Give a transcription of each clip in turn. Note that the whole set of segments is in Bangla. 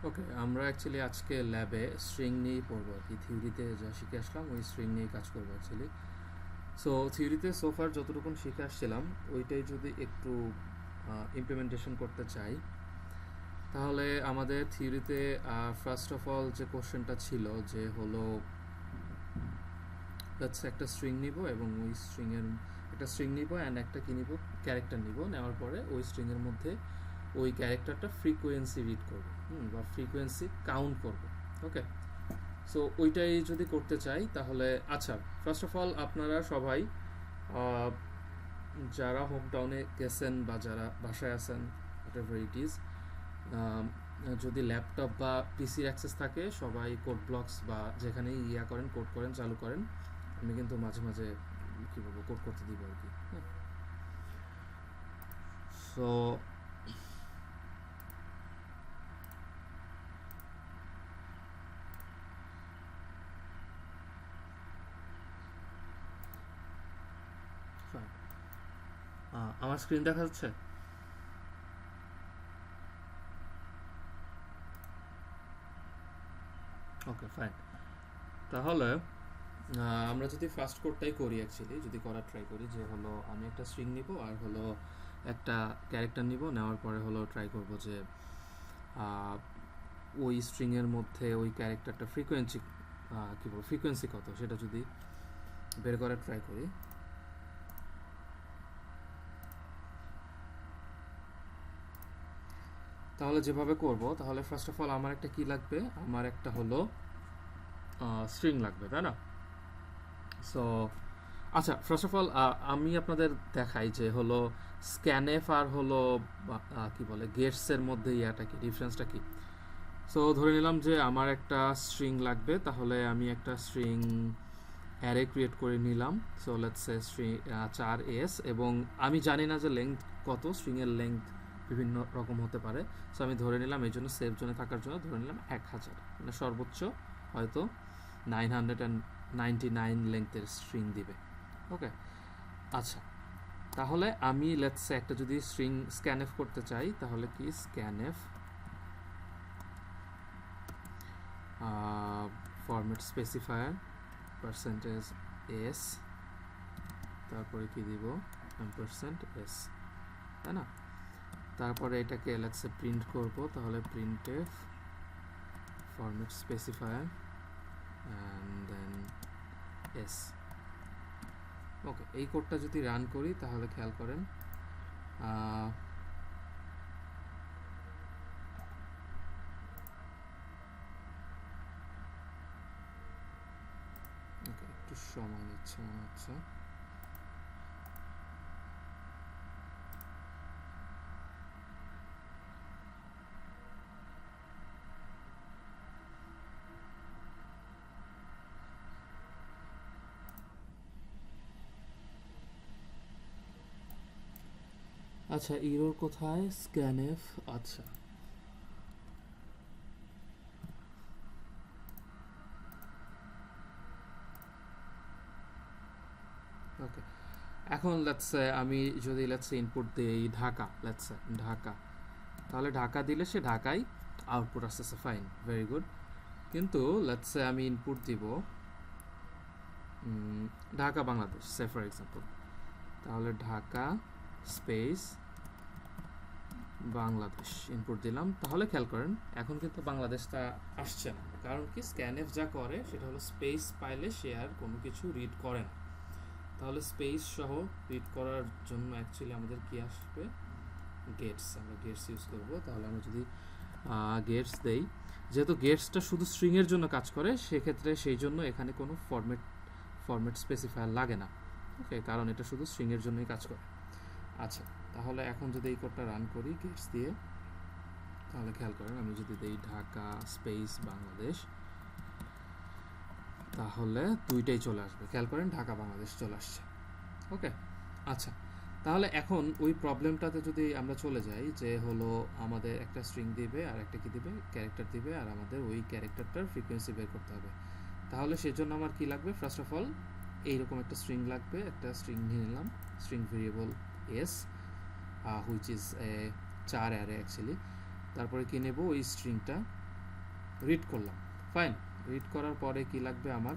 ওকে, আমরা অ্যাকচুয়ালি আজকে ল্যাবে স্ট্রিং নিয়েই পড়বো আর কি। থিওরিতে যা শিখে আসলাম ওই স্ট্রিং নিয়েই কাজ করবো অ্যাকচুয়ালি। সো থিওরিতে সোফার যতটুকু শিখে আসছিলাম ওইটাই যদি একটু ইমপ্লিমেন্টেশন করতে চাই, তাহলে আমাদের থিওরিতে ফার্স্ট অফ অল যে কোশ্চেনটা ছিল যে হলো একটা স্ট্রিং নিব এবং ওই স্ট্রিংয়ের একটা স্ট্রিং নিব অ্যান্ড একটা কি নিব, ক্যারেক্টার নিব। নেওয়ার পরে ওই স্ট্রিংয়ের মধ্যে ওই ক্যারেক্টারটা ফ্রিকোয়েন্সি রিড করবো বা ফ্রিকোয়েন্সি কাউন্ট করবো। ওকে, সো ওইটাই যদি করতে চাই তাহলে আচ্ছা, ফার্স্ট অফ অল আপনারা সবাই আহ, যারা হোম টাউনে গেছেন বা যারা বাসায় আছেন, হোয়াট এভার ইট ইজ, যদি ল্যাপটপ বা পিসির অ্যাক্সেস থাকে সবাই কোড ব্লকস বা যেখানেই করেন, কোড করেন, চালু করেন। আমি কিন্তু মাঝে মাঝে কী বলবো, কোড করতে দিব আর কি। হ্যাঁ, সো আমার স্ক্রিন দেখা যাচ্ছে? ওকে, ফাইন। তাহলে আমরা যদি ফার্স্ট কোডটাই করি, অ্যাকচুয়ালি যদি করার ট্রাই করি, যে হলো আমি একটা স্ট্রিং নিব আর হলো একটা ক্যারেক্টার নিব। নেওয়ার পরে হলো ট্রাই করব যে ওই স্ট্রিংয়ের মধ্যে ওই ক্যারেক্টারটা ফ্রিকোয়েন্সি কী বলবো, ফ্রিকোয়েন্সি কত সেটা যদি বের করার ট্রাই করি, তাহলে যেভাবে করব, তাহলে ফার্স্ট অফ অল আমার একটা কি লাগবে, আমার একটা হলো স্ট্রিং লাগবে, তাই না? সো আচ্ছা, ফার্স্ট অফ অল আমি আপনাদের দেখাই যে হলো স্ক্যানএফ আর হলো কি বলে গেটসের মধ্যে ইয়াটা কি, ডিফারেন্সটা কি। সো ধরে নিলাম যে আমার একটা স্ট্রিং লাগবে, তাহলে আমি একটা স্ট্রিং অ্যারে ক্রিয়েট করে নিলাম। So let's say string 4s, এবং আমি জানি না যে লেংথ কত, স্ট্রিংয়ের লেংথ বিভিন্ন রকম হতে পারে। সো আমি ধরে নিলাম, এই জন্য সেফ জোনে থাকার জন্য ধরে নিলাম 1000, মানে সর্বোচ্চ হয়তো 999 লেংথের স্ট্রিং দিবে। ওকে, আচ্ছা, তাহলে আমি লেটস সে একটা যদি স্ট্রিং স্ক্যানএফ করতে চাই, তাহলে কি স্ক্যানএফ ফরম্যাট স্পেসিফায়ার %s, তারপরে কি দিব, %s, তাই না? তারপরে এটাকে লেটস সে প্রিন্ট করব, তাহলে printf format specifier and then s। Okay, এই কোডটা যদি রান করি তাহলে খেয়াল করেন ওকে, একটু সময় নিচ্ছে মনে হচ্ছে। আচ্ছা, ইরোর কোথায়, স্ক্যানএফ, আচ্ছা ওকে। এখন লেটস সে আমি যদি লেটস সে ইনপুট দিই ঢাকা, লেটস সে ঢাকা, তাহলে ঢাকা দিলে সে ঢাকাই আউটপুট আসতেছে, ফাইন, ভেরি গুড। কিন্তু লেটস সে আমি ইনপুট দিব ঢাকা বাংলাদেশ, সে ফর এক্সাম্পল, তাহলে ঢাকা স্পেস বাংলাদেশ ইনপুট দিলাম, তাহলে খেয়াল করেন এখন কিন্তু বাংলাদেশটা আসছে না। কারণ কি, স্ক্যানএফ যা করে সেটা হলো স্পেস পাইলে সে আর কোনো কিছু রিড করে না। তাহলে স্পেস সহ রিড করার জন্য অ্যাকচুয়ালি আমাদের কি আসবে, গেটস, আমরা গেটস ইউজ করব। তাহলে আমরা যদি গেটস দেই, যেহেতু গেটসটা শুধু স্ট্রিংয়ের জন্য কাজ করে, সেক্ষেত্রে সেই জন্য এখানে কোনো ফরম্যাট স্পেসিফায়ার লাগে না। ওকে, কারণ এটা শুধু স্ট্রিংয়ের জন্যই কাজ করে। আচ্ছা, তাহলে এখন যদি এই কোডটা রান করি গেটস দিয়ে, তাহলে খেয়াল করেন আমি যদি দেই ঢাকা স্পেস বাংলাদেশ, তাহলে দুইটাই চলে আসবে। খেয়াল করেন ঢাকা বাংলাদেশ চলে আসছে। ওকে, আচ্ছা, তাহলে এখন ওই প্রবলেমটাতে যদি আমরা চলে যাই, যে হলো আমাদের একটা স্ট্রিং দিবে আর একটা কি দিবে, ক্যারেক্টার দিবে, আর আমাদের ওই ক্যারেক্টারটার ফ্রিকোয়েন্সি বের করতে হবে। তাহলে সেজন্য আমার কি লাগবে, ফার্স্ট অফ অল এইরকম একটা স্ট্রিং লাগবে, একটা স্ট্রিং নিয়ে নিলাম, string variable S, which is a 4 array actually. তারপরে কি নেব, ওই স্ট্রিংটা রিড করলাম, ফাইন। রিড করার পরে কি লাগবে আমার,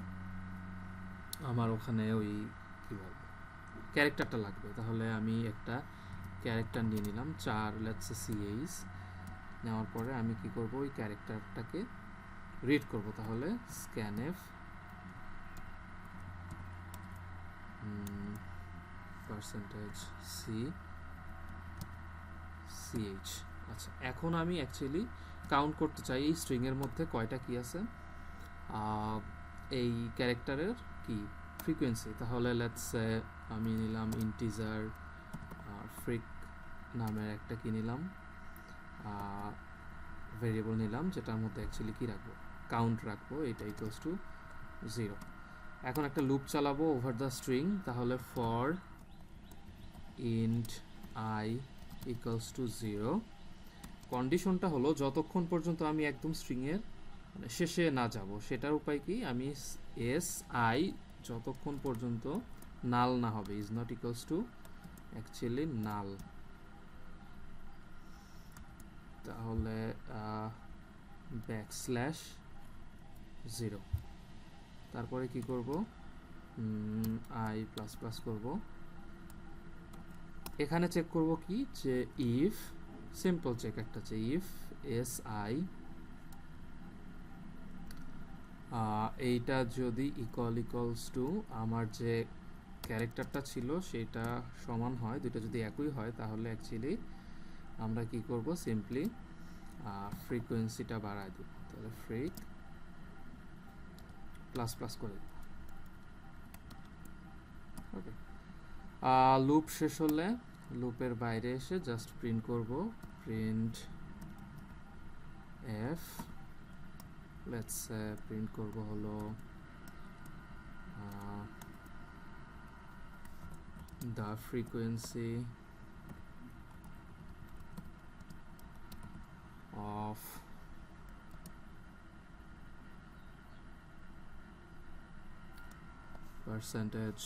আমার ওখানে ওই কি বলবো ক্যারেক্টারটা লাগবে। তাহলে আমি একটা ক্যারেক্টার নিয়ে নিলাম 4, লেটস সে CH। নেওয়ার পরে আমি কি করব, ওই ক্যারেক্টারটাকে রিড করব। তাহলে scanf %c ch। আচ্ছা, এখন আমি অ্যাকচুয়ালি কাউন্ট করতে চাই এই স্ট্রিংয়ের মধ্যে কয়টা কি আছে, এই ক্যারেক্টারের কি ফ্রিকোয়েন্সি। তাহলে লেটস সে আমি নিলাম ইন্টিজার ফ্রিক নামের একটা কি নিলাম ভেরিয়েবল নিলাম, যেটার মধ্যে অ্যাকচুয়ালি কি রাখবো, কাউন্ট রাখবো, এটা ইকুয়ালস টু 0। এখন একটা লুপ চালাবো ওভার দ্য স্ট্রিং। তাহলে for int I equals to 0। কন্ডিশনটা হলো যতক্ষণ পর্যন্ত আমি একদম স্ট্রিংয়ের মানে শেষে না যাব, সেটার উপায় কি, আমি SI যতক্ষণ পর্যন্ত নাল না হবে, is not equals to actually null. তাহলে \0, তারপরে কি করব, I++ করব। এখানে চেক করব কি, যে ইফ, সিম্পল চেক একটা আছে, ইফ SI এইটা যদি ইকুয়ালস টু আমার যে ক্যারেক্টারটা ছিল সেটা সমান হয়, দুটো যদি একই হয়, তাহলে অ্যাকচুয়ালি আমরা কি করব, সিম্পলি ফ্রিকোয়েন্সিটা বাড়ায় দেব। তাহলে ফ্রিক ++ করে দেব। ওকে, লুপ শেষ হলে লুপের বাইরে এসে জাস্ট প্রিন্ট করব, প্রিন্ট f, লেটস প্রিন্ট করব হলো the frequency of percentage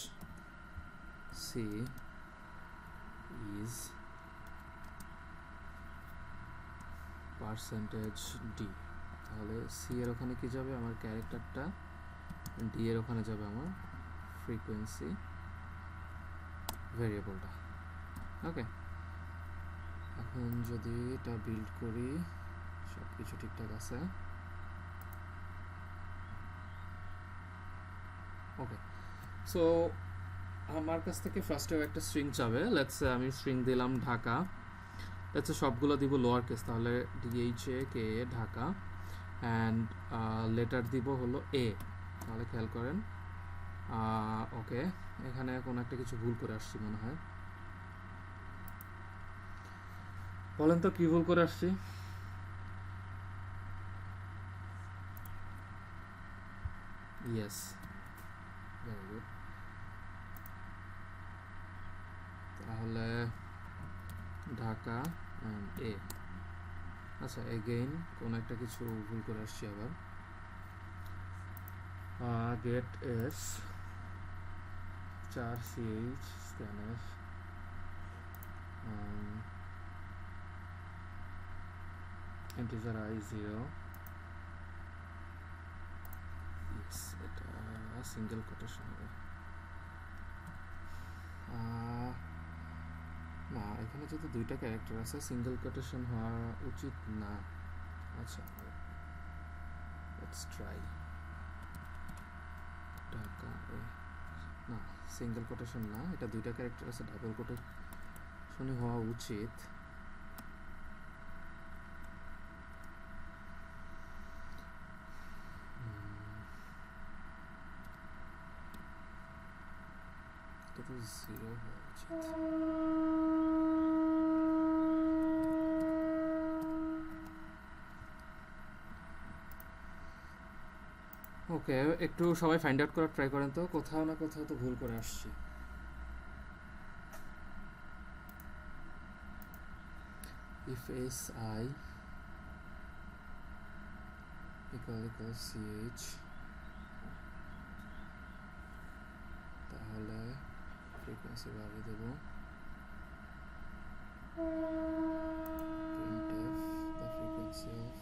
C is percentage D। তাহলে C এর ওখানে কি যাবে, আমার ক্যারেক্টারটা, D এর ওখানে যাবে আমার ফ্রিকোয়েন্সি ভেরিয়েবলটা। ওকে, এখন যদি এটা বিল্ড করি, সব কিছু ঠিকঠাক আছে। ওকে, সো আমার কাছ থেকে ফার্স্টেও একটা স্ট্রিং চাবে। লেটস সে আমি স্ট্রিং দিলাম ঢাকা, লেটস সে সবগুলো দিব লোয়ার কেস, তাহলে DHAKA ঢাকা, অ্যান্ড লেটার দিব হলো A। তাহলে খেয়াল করেন, ওকে, এখানে কোনো একটা কিছু ভুল করে আসছি মনে হয়। বলেন তো কি ভুল করে আসছি? Yes, very good. তাহলে ঢাকা অ্যান্ড A। আচ্ছা, এগেইন কোনো একটা কিছু ভুল করে আসছি আবার। Get S 4CH scanf integer I 0। Yes, এটা সিঙ্গেল কোটেশন হবে না, এখানে যেহেতু দুইটা ক্যারেক্টার আছে সিঙ্গেল কোটেশন হওয়া উচিত না। আচ্ছা, লেটস ট্রাই ঢাকা এ, না সিঙ্গেল কোটেশন না, এটা দুইটা ক্যারেক্টার আছে, ডাবল কোটেশনই হওয়া উচিত। এটা তো 0 হওয়া উচিত। ওকে, একটু সবাই ফাইন্ড আউট করার ট্রাই করেন তো, কোথাও না কোথাও তো ভুল করে আসছি। if SI equals CH, তাহলে ফ্রিকোয়েন্সি বাড়িয়ে দেব, printf the frequency of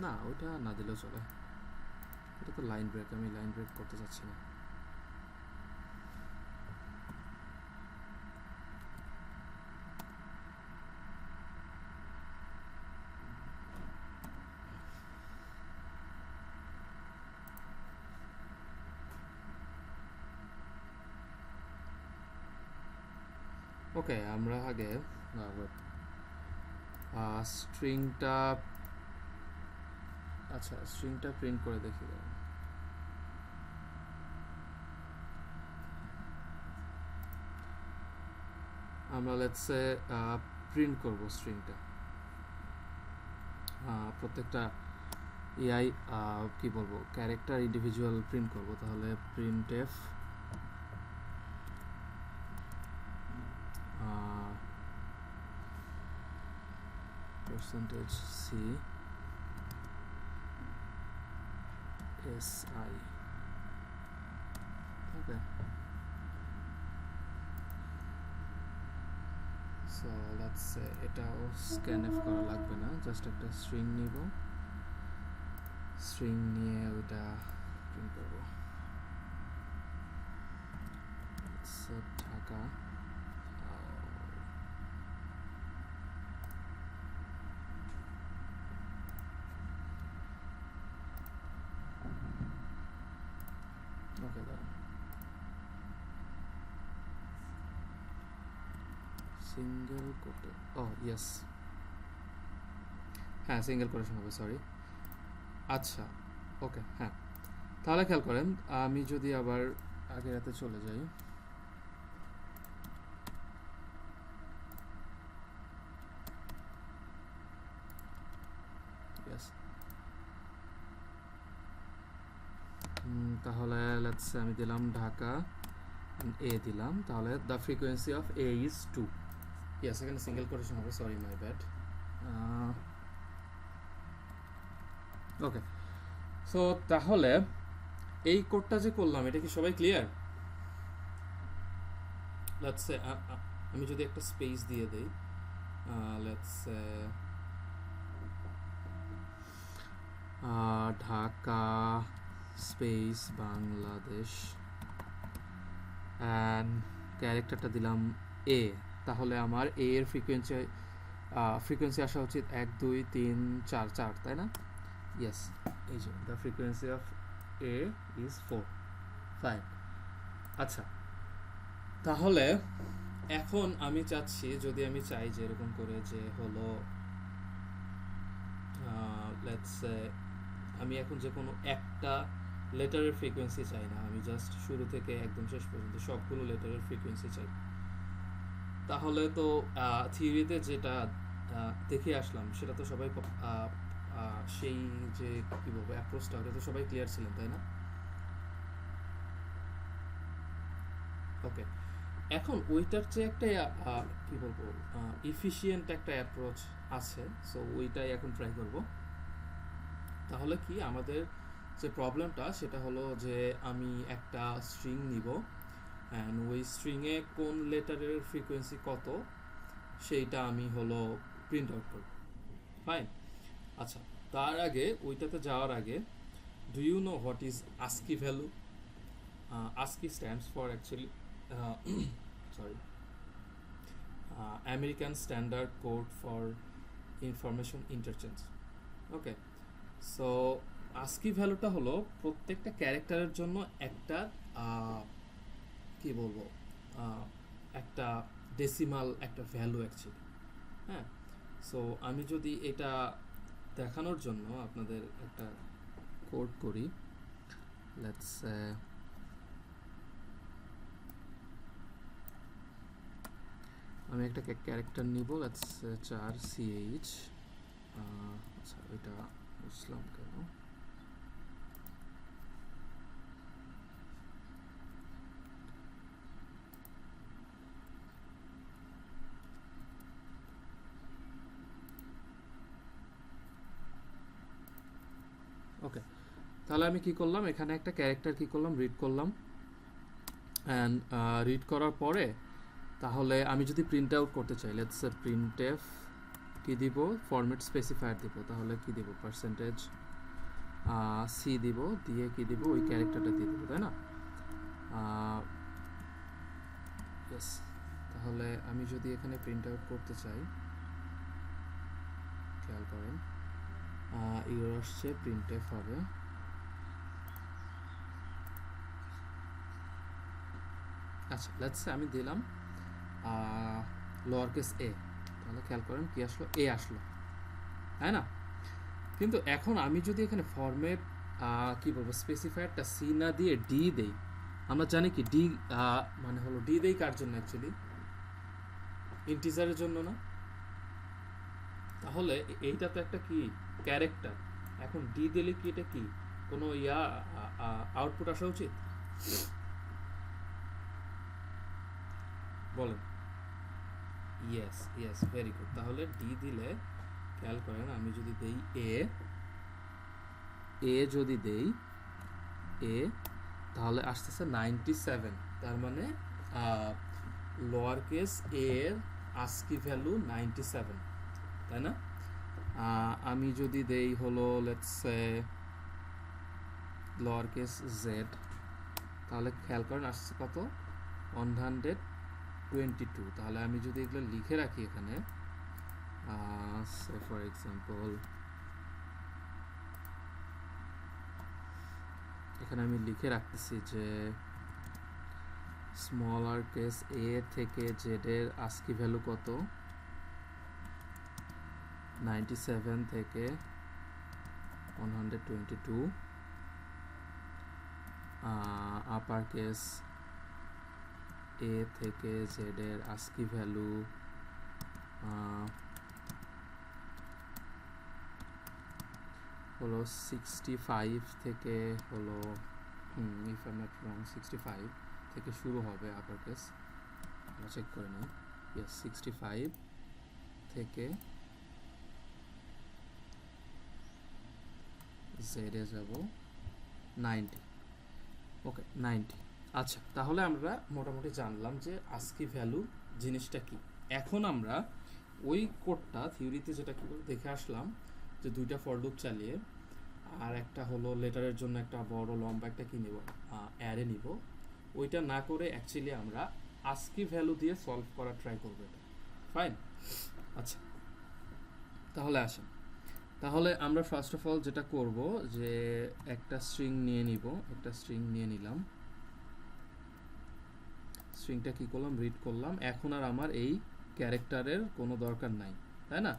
না ওটা না দিলেও চলে, এটা তো লাইন ব্রেক, আমি লাইন ব্রেক করতে চাচ্ছি না। ওকে, আমরা আগে স্ট্রিংটা, আচ্ছা স্ট্রিংটা প্রিন্ট করে দেখি। আমরা লেটসে প্রিন্ট করব স্ট্রিংটা, প্রত্যেকটা এআই কি বলবো ক্যারেক্টার ইন্ডিভিজুয়াল প্রিন্ট করব। তাহলে printf percentage c s i. Okay, so let's say এটাও স্ক্যানএফ করা লাগবে না, জাস্ট একটা স্ট্রিং নিব, স্ট্রিং নিয়ে ওইটা প্রিন্ট করব। ঢাকা ওকে, দাঁড়ান সিঙ্গেল কোটে, ও ইয়েস, হ্যাঁ সিঙ্গেল কোটেশন হবে, সরি। আচ্ছা ওকে, হ্যাঁ তাহলে খেয়াল করেন, আমি যদি আবার আগের রাতে চলে যাই, তাহলে লেটস সে আমি দিলাম ঢাকা এ দিলাম, তাহলে the frequency of A is 2। Yes, এখানে সিঙ্গেল কোটেশন হবে, sorry my bad. Okay, so তাহলে এই কোডটা যে করলাম এটা কি সবাই ক্লিয়ার? লেটস সে আমি যদি একটা স্পেস দিয়ে দেই, let's say Dhaka space Bangladesh and ক্যারেক্টারটা দিলাম এ, তাহলে আমার এ এর ফ্রিকোয়েন্সি আসা উচিত 1 2 3 4 4, তাই না? ইয়েস, এই যে the frequency of A is 4, fine. আচ্ছা, তাহলে এখন আমি চাচ্ছি, যদি আমি চাই যে এরকম করে যে হলো লেটস সে আমি এখন যে কোনো একটা লেটারের ফ্রিকোয়েন্সি চাই না, আমি জাস্ট শুরু থেকে একদম শেষ পর্যন্ত সবগুলো লেটারের ফ্রিকোয়েন্সি চাই। তাহলে তো থিওরিতে যেটা দেখে আসলাম সেটা তো সবাই সেই যে কি বলবো অ্যাপ্রোচটা, ওটা তো সবাই ক্লিয়ার ছিলেন, তাই না? ওকে, এখন ওইটার চেয়ে একটা কি বলবো ইফিশিয়েন্ট একটা অ্যাপ্রোচ আছে, সো ওইটাই এখন ট্রাই করব। তাহলে কি আমাদের যে প্রবলেমটা সেটা হলো যে আমি একটা স্ট্রিং নিব অ্যান্ড ওই স্ট্রিংয়ে কোন লেটারের ফ্রিকোয়েন্সি কত সেইটা আমি হলো প্রিন্ট আউট করব, ফাইন। আচ্ছা, তার আগে ওইটাতে যাওয়ার আগে, do you know what is ASCII value? ASCII stands for actually sorry American standard code for information interchange. Okay, so ASCII ভ্যালুটা হলো প্রত্যেকটা ক্যারেক্টারের জন্য একটা কি বলবো একটা ডেসিমাল একটা ভ্যালু অ্যাকচুয়ালি, হ্যাঁ। সো আমি যদি এটা দেখানোর জন্য আপনাদের একটা কোড করি, লেটস আমি একটা ক্যারেক্টার নিব, লেটস 4 CH। আচ্ছা এটা বুঝলাম কেন, ওকে। তাহলে আমি কি করলাম, এখানে একটা ক্যারেক্টার কি করলাম, রিড করলাম অ্যান্ড রিড করার পরে তাহলে আমি যদি প্রিন্ট আউট করতে চাই, লেটস সে প্রিন্ট এফ কি দিব, ফরম্যাট স্পেসিফায়ার দিব। তাহলে কি দিব, পার্সেন্টেজ সি দিব, দিয়ে কি দিব, ওই ক্যারেক্টারটা দিয়ে দিব, তাই না? ইয়েস। তাহলে আমি যদি এখানে প্রিন্ট আউট করতে চাই, খেয়াল করেন এরর আসছে, প্রিন্টএফ হবে। আচ্ছা, লেটস সে আমি দিলাম লোয়ার কেস এ, তাহলে খেয়াল করেন কি আসলো, এ আসলো, তাই না? কিন্তু এখন আমি যদি এখানে ফরম্যাট কি বলবো, স্পেসিফায়ারটা সি না দিয়ে ডি দেই, আমরা জানি কি ডি মানে হলো ডি দেই কার জন্য, অ্যাকচুয়ালি ইন্টিজারের জন্য না? তাহলে এইটা তো একটা কি ক্যারেক্টার, এখন ডি দিলে কি এটা কি কোনো আউটপুট আসা উচিত? বলেন। Yes yes, very good. তাহলে ডি দিলে খেয়াল করেন আমি যদি দেই এ যদি দেই এ, তাহলে আসতেছে 97, তার মানে লোয়ার কেস এ এর আস্কি ভ্যালু 97, তাই না? আমি যদি দেই হলো let's say lower case Z, তাহলে খেয়াল করেন আসছে কত, 122। তাহলে আমি যদি এগুলো লিখে রাখি এখানে, সে ফর এক্সাম্পল এখানে আমি লিখে রাখতেছি যে স্মলার কেস এ থেকে জেড এর আস্কি ভ্যালু কত, 97 থেকে 122, আপার কেস এ থেকে জেড এর আস্কি ভ্যালু হলো 65 থেকে হলো ইফ আই এম নট রং 65 থেকে শুরু হবে আপার কেস, আমরা চেক করে নিই। ইয়েস, 65 থেকে জেড এ যাব 90। ওকে, 90। আচ্ছা, তাহলে আমরা মোটামুটি জানলাম যে আস্কি ভ্যালু জিনিসটা কি। এখন আমরা ওই কোডটা থিওরিতে যেটা কি করে দেখে আসলাম, যে দুইটা ফর লুপ চালিয়ে আর একটা হলো লেটারের জন্য একটা বড় লম্বা একটা কি নিব, অ্যারে নিব, ওইটা না করে অ্যাকচুয়ালি আমরা আস্কি ভ্যালু দিয়ে সলভ করা ট্রাই করব, এটা ফাইন। আচ্ছা, তাহলে আসেন, তাহলে আমরা ফার্স্ট অফ অল যেটা করব যে একটা স্ট্রিং নিয়ে নিব, একটা স্ট্রিং নিয়ে নিলাম, স্ট্রিংটা কি করলাম, রিড করলাম। এখন আর আমার এই ক্যারেক্টারের কোনো দরকার নাই, তাই না?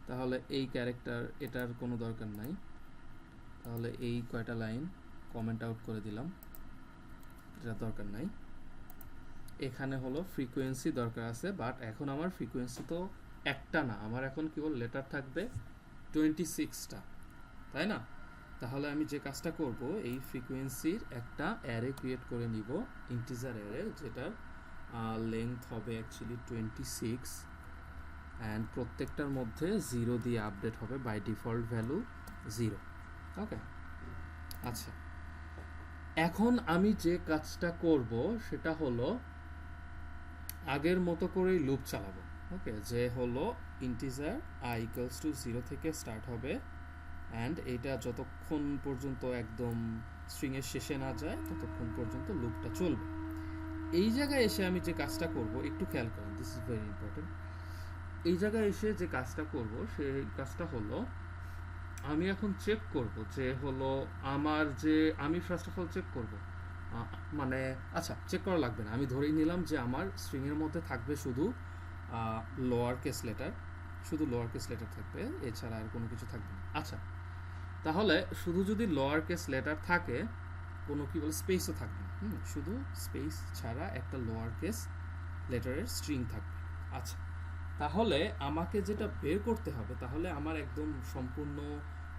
তাহলে এই ক্যারেক্টার এটার কোনো দরকার নাই, তাহলে এই কয়টা লাইন কমেন্ট আউট করে দিলাম, এটা দরকার নাই। এখানে হলো ফ্রিকোয়েন্সি দরকার আছে, বাট এখন আমার ফ্রিকোয়েন্সি তো একটা না, আমার এখন কেবল লেটার থাকবে 26টা, তাই না? তাহলে আমি যে কাজটা করব, এই ফ্রিকোয়েন্সির একটা অ্যারে ক্রিয়েট করে নিব, ইন্টিজার অ্যারে, যেটার লেন্থ হবে অ্যাকচুয়ালি 26, অ্যান্ড প্রত্যেকটার মধ্যে 0 দিয়ে আপডেট হবে, বাই ডিফল্ট ভ্যালু 0। ওকে, আচ্ছা, এখন আমি যে কাজটা করব সেটা হলো আগের মতো করেই লুপ চালাবো। ওকে, যে হলো ইন্টিজার i ইকুয়ালস টু 0 থেকে স্টার্ট হবে, অ্যান্ড এইটা যতক্ষণ পর্যন্ত একদম স্ট্রিংয়ের শেষে না যায় ততক্ষণ পর্যন্ত লুপটা চলবে। এই জায়গায় এসে আমি যে কাজটা করব, একটু খেয়াল করেন, দিস ইজ ভেরি ইম্পর্টেন্ট। এই জায়গায় এসে যে কাজটা করব সেই কাজটা হলো আমি এখন চেক করব যে হলো আমার যে আমি ফার্স্ট অফ অল চেক করব, মানে আচ্ছা চেক করা লাগবে না, আমি ধরেই নিলাম যে আমার স্ট্রিংয়ের মধ্যে থাকবে শুধু লোয়ার কেস লেটার, শুধু লোয়ার কেস লেটার থাকবে, এছাড়া আর কোনো কিছু থাকবে না। আচ্ছা, তাহলে শুধু যদি লোয়ার কেস লেটার থাকে, কোনো কি বলে স্পেসও থাকবে না, শুধু স্পেস ছাড়া একটা লোয়ার কেস লেটারের স্ট্রিং থাকবে। আচ্ছা, তাহলে আমাকে যেটা বের করতে হবে, তাহলে আমার একদম সম্পূর্ণ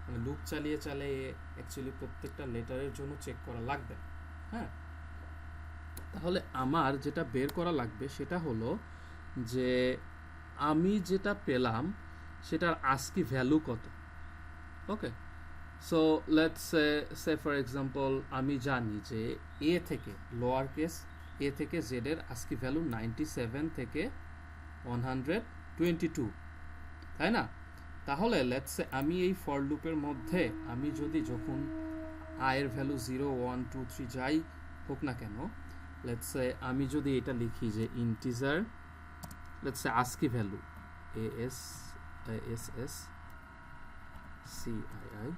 মানে লুপ চালিয়ে চালিয়ে অ্যাকচুয়ালি প্রত্যেকটা লেটারের জন্য চেক করা লাগবে। হ্যাঁ, তাহলে আমার যেটা বের করা লাগবে সেটা হলো যে আমি যেটা পেলাম সেটার আস্কি ভ্যালু কত। Okay, so let's say for example আমি জানি যে এ থেকে লোয়ার কেস এ থেকে জেড এর আস্কি ভ্যালু 97 থেকে 122, তাই না? তাহলে লেটস সে আমি এই ফর লুপের মধ্যে আমি যদি যখন i এর ভ্যালু 0 1 2 3 যাই হোক না কেন, লেটস সে আমি যদি এটা লিখি যে integer let's say ASCII value ASS CII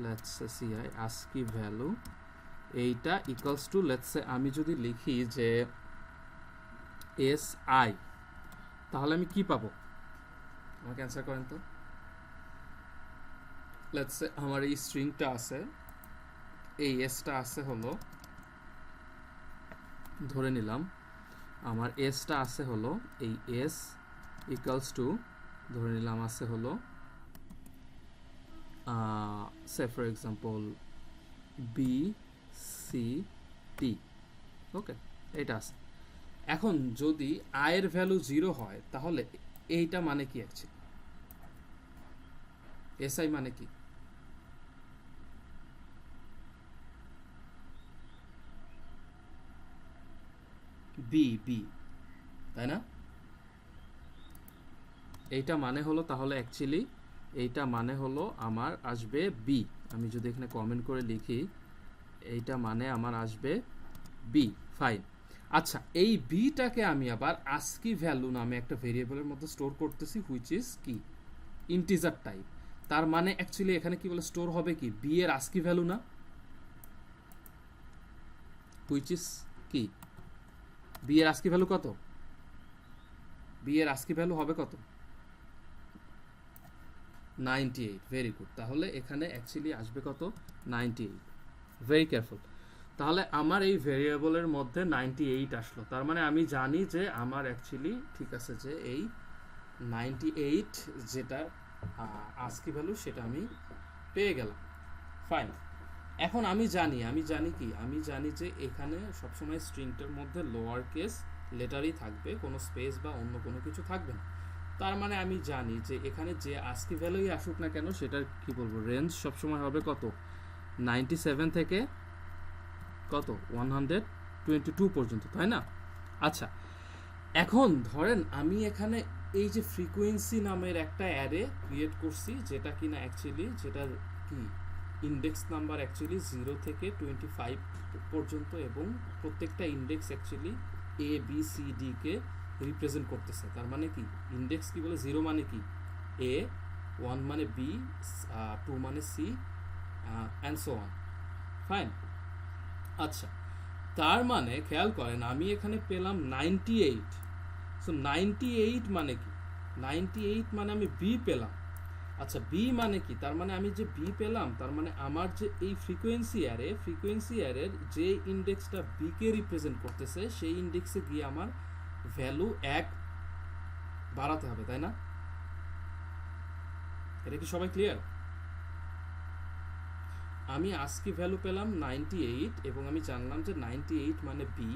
let's say CI ASCII value এইটা ইকুয়ালস টু লেটস সে আমি যদি লিখি যে SI, তাহলে আমি কি পাবো? আমাকে অ্যান্সার করেন তো। লেটস সে আমার এই স্ট্রিংটা আছে, এই এসটা আছে হলো, ধরে নিলাম আমার এসটা আছে হলো এই এস ইকুয়ালস টু ধরে নিলাম আছে হলো সে ফর এক্সাম্পল BCT। ওকে, এটা আছে। এখন যদি i এর ভ্যালু 0 হয় তাহলে এইটা মানে কি অ্যাকচুয়ালি? SI মানে কি? বি, তাই না? এইটা মানে হলো তাহলে অ্যাকচুয়ালি এইটা মানে হলো আমার আসবে বি। আমি যদি এখানে কমেন্ট করে লিখি এইটা মানে আমার আসবে বি। ফাইন। আচ্ছা, এই বিটাকে আমি আবার আস্কি ভ্যালু নামে একটা ভেরিয়েবলের মধ্যে স্টোর করতেছি, হুইচ ইজ কি ইন্টিজার টাইপ। তার মানে অ্যাকচুয়ালি এখানে কি বলে স্টোর হবে কি বি এর আস্কি ভ্যালু না, হুইচ ইজ কি বি এর আস্কি ভ্যালু কত? বি এর আস্কি ভ্যালু হবে কত? 98। Very good. তাহলে এখানে অ্যাকচুয়ালি আসবে কত? 98। Very careful. তাহলে আমার এই ভেরিয়েবলের মধ্যে 98 আসলো, তার মানে আমি জানি যে আমার অ্যাকচুয়ালি ঠিক আছে যে এই 98 যেটা আস্কি ভ্যালু সেটা আমি পেয়ে গেলাম। ফাইন। এখন আমি জানি কি আমি জানি যে এখানে সবসময় স্ট্রিংটার মধ্যে লোয়ার কেস লেটারই থাকবে, কোনো স্পেস বা অন্য কোনো কিছু থাকবে না। তার মানে আমি জানি যে এখানে যে আস্কি ভ্যালুই আসুক না কেন সেটার কি বলবো রেঞ্জ সবসময় হবে কত? 97 থেকে কত 122 পর্যন্ত, তাই না? আচ্ছা, এখন ধরেন আমি এখানে এই যে ফ্রিকোয়েন্সি নামের একটা অ্যারে ক্রিয়েট করছি, যেটা কিনা অ্যাকচুয়ালি যেটার কি ইন্ডেক্স নাম্বার অ্যাকচুয়ালি 0 থেকে 25 পর্যন্ত, এবং প্রত্যেকটা ইন্ডেক্স অ্যাকচুয়ালি ABCD কে রিপ্রেজেন্ট করতেছে। তার মানে কি ইন্ডেক্স কি বলে 0 মানে কি A, 1 মানে B, 2 মানে C and so on. Fine. আচ্ছা, তার মানে খেয়াল করেন আমি এখানে পেলাম 98। সো 98 মানে কি? 98 মানে আমি বি পেলাম। আচ্ছা, বি মানে কি? তার মানে আমি যে বি পেলাম তার মানে আমার যে এই ফ্রিকোয়েন্সি অ্যারের যে ইন্ডেক্সটা বি কে রিপ্রেজেন্ট করতেছে সেই ইন্ডেক্সে গিয়ে আমার ভ্যালু 1 বাড়াতে হবে, তাই না? এটা কি সবাই ক্লিয়ার? আমি আজকে ভ্যালু পেলাম 98 এবং আমি জানলাম যে 98 মানে বি,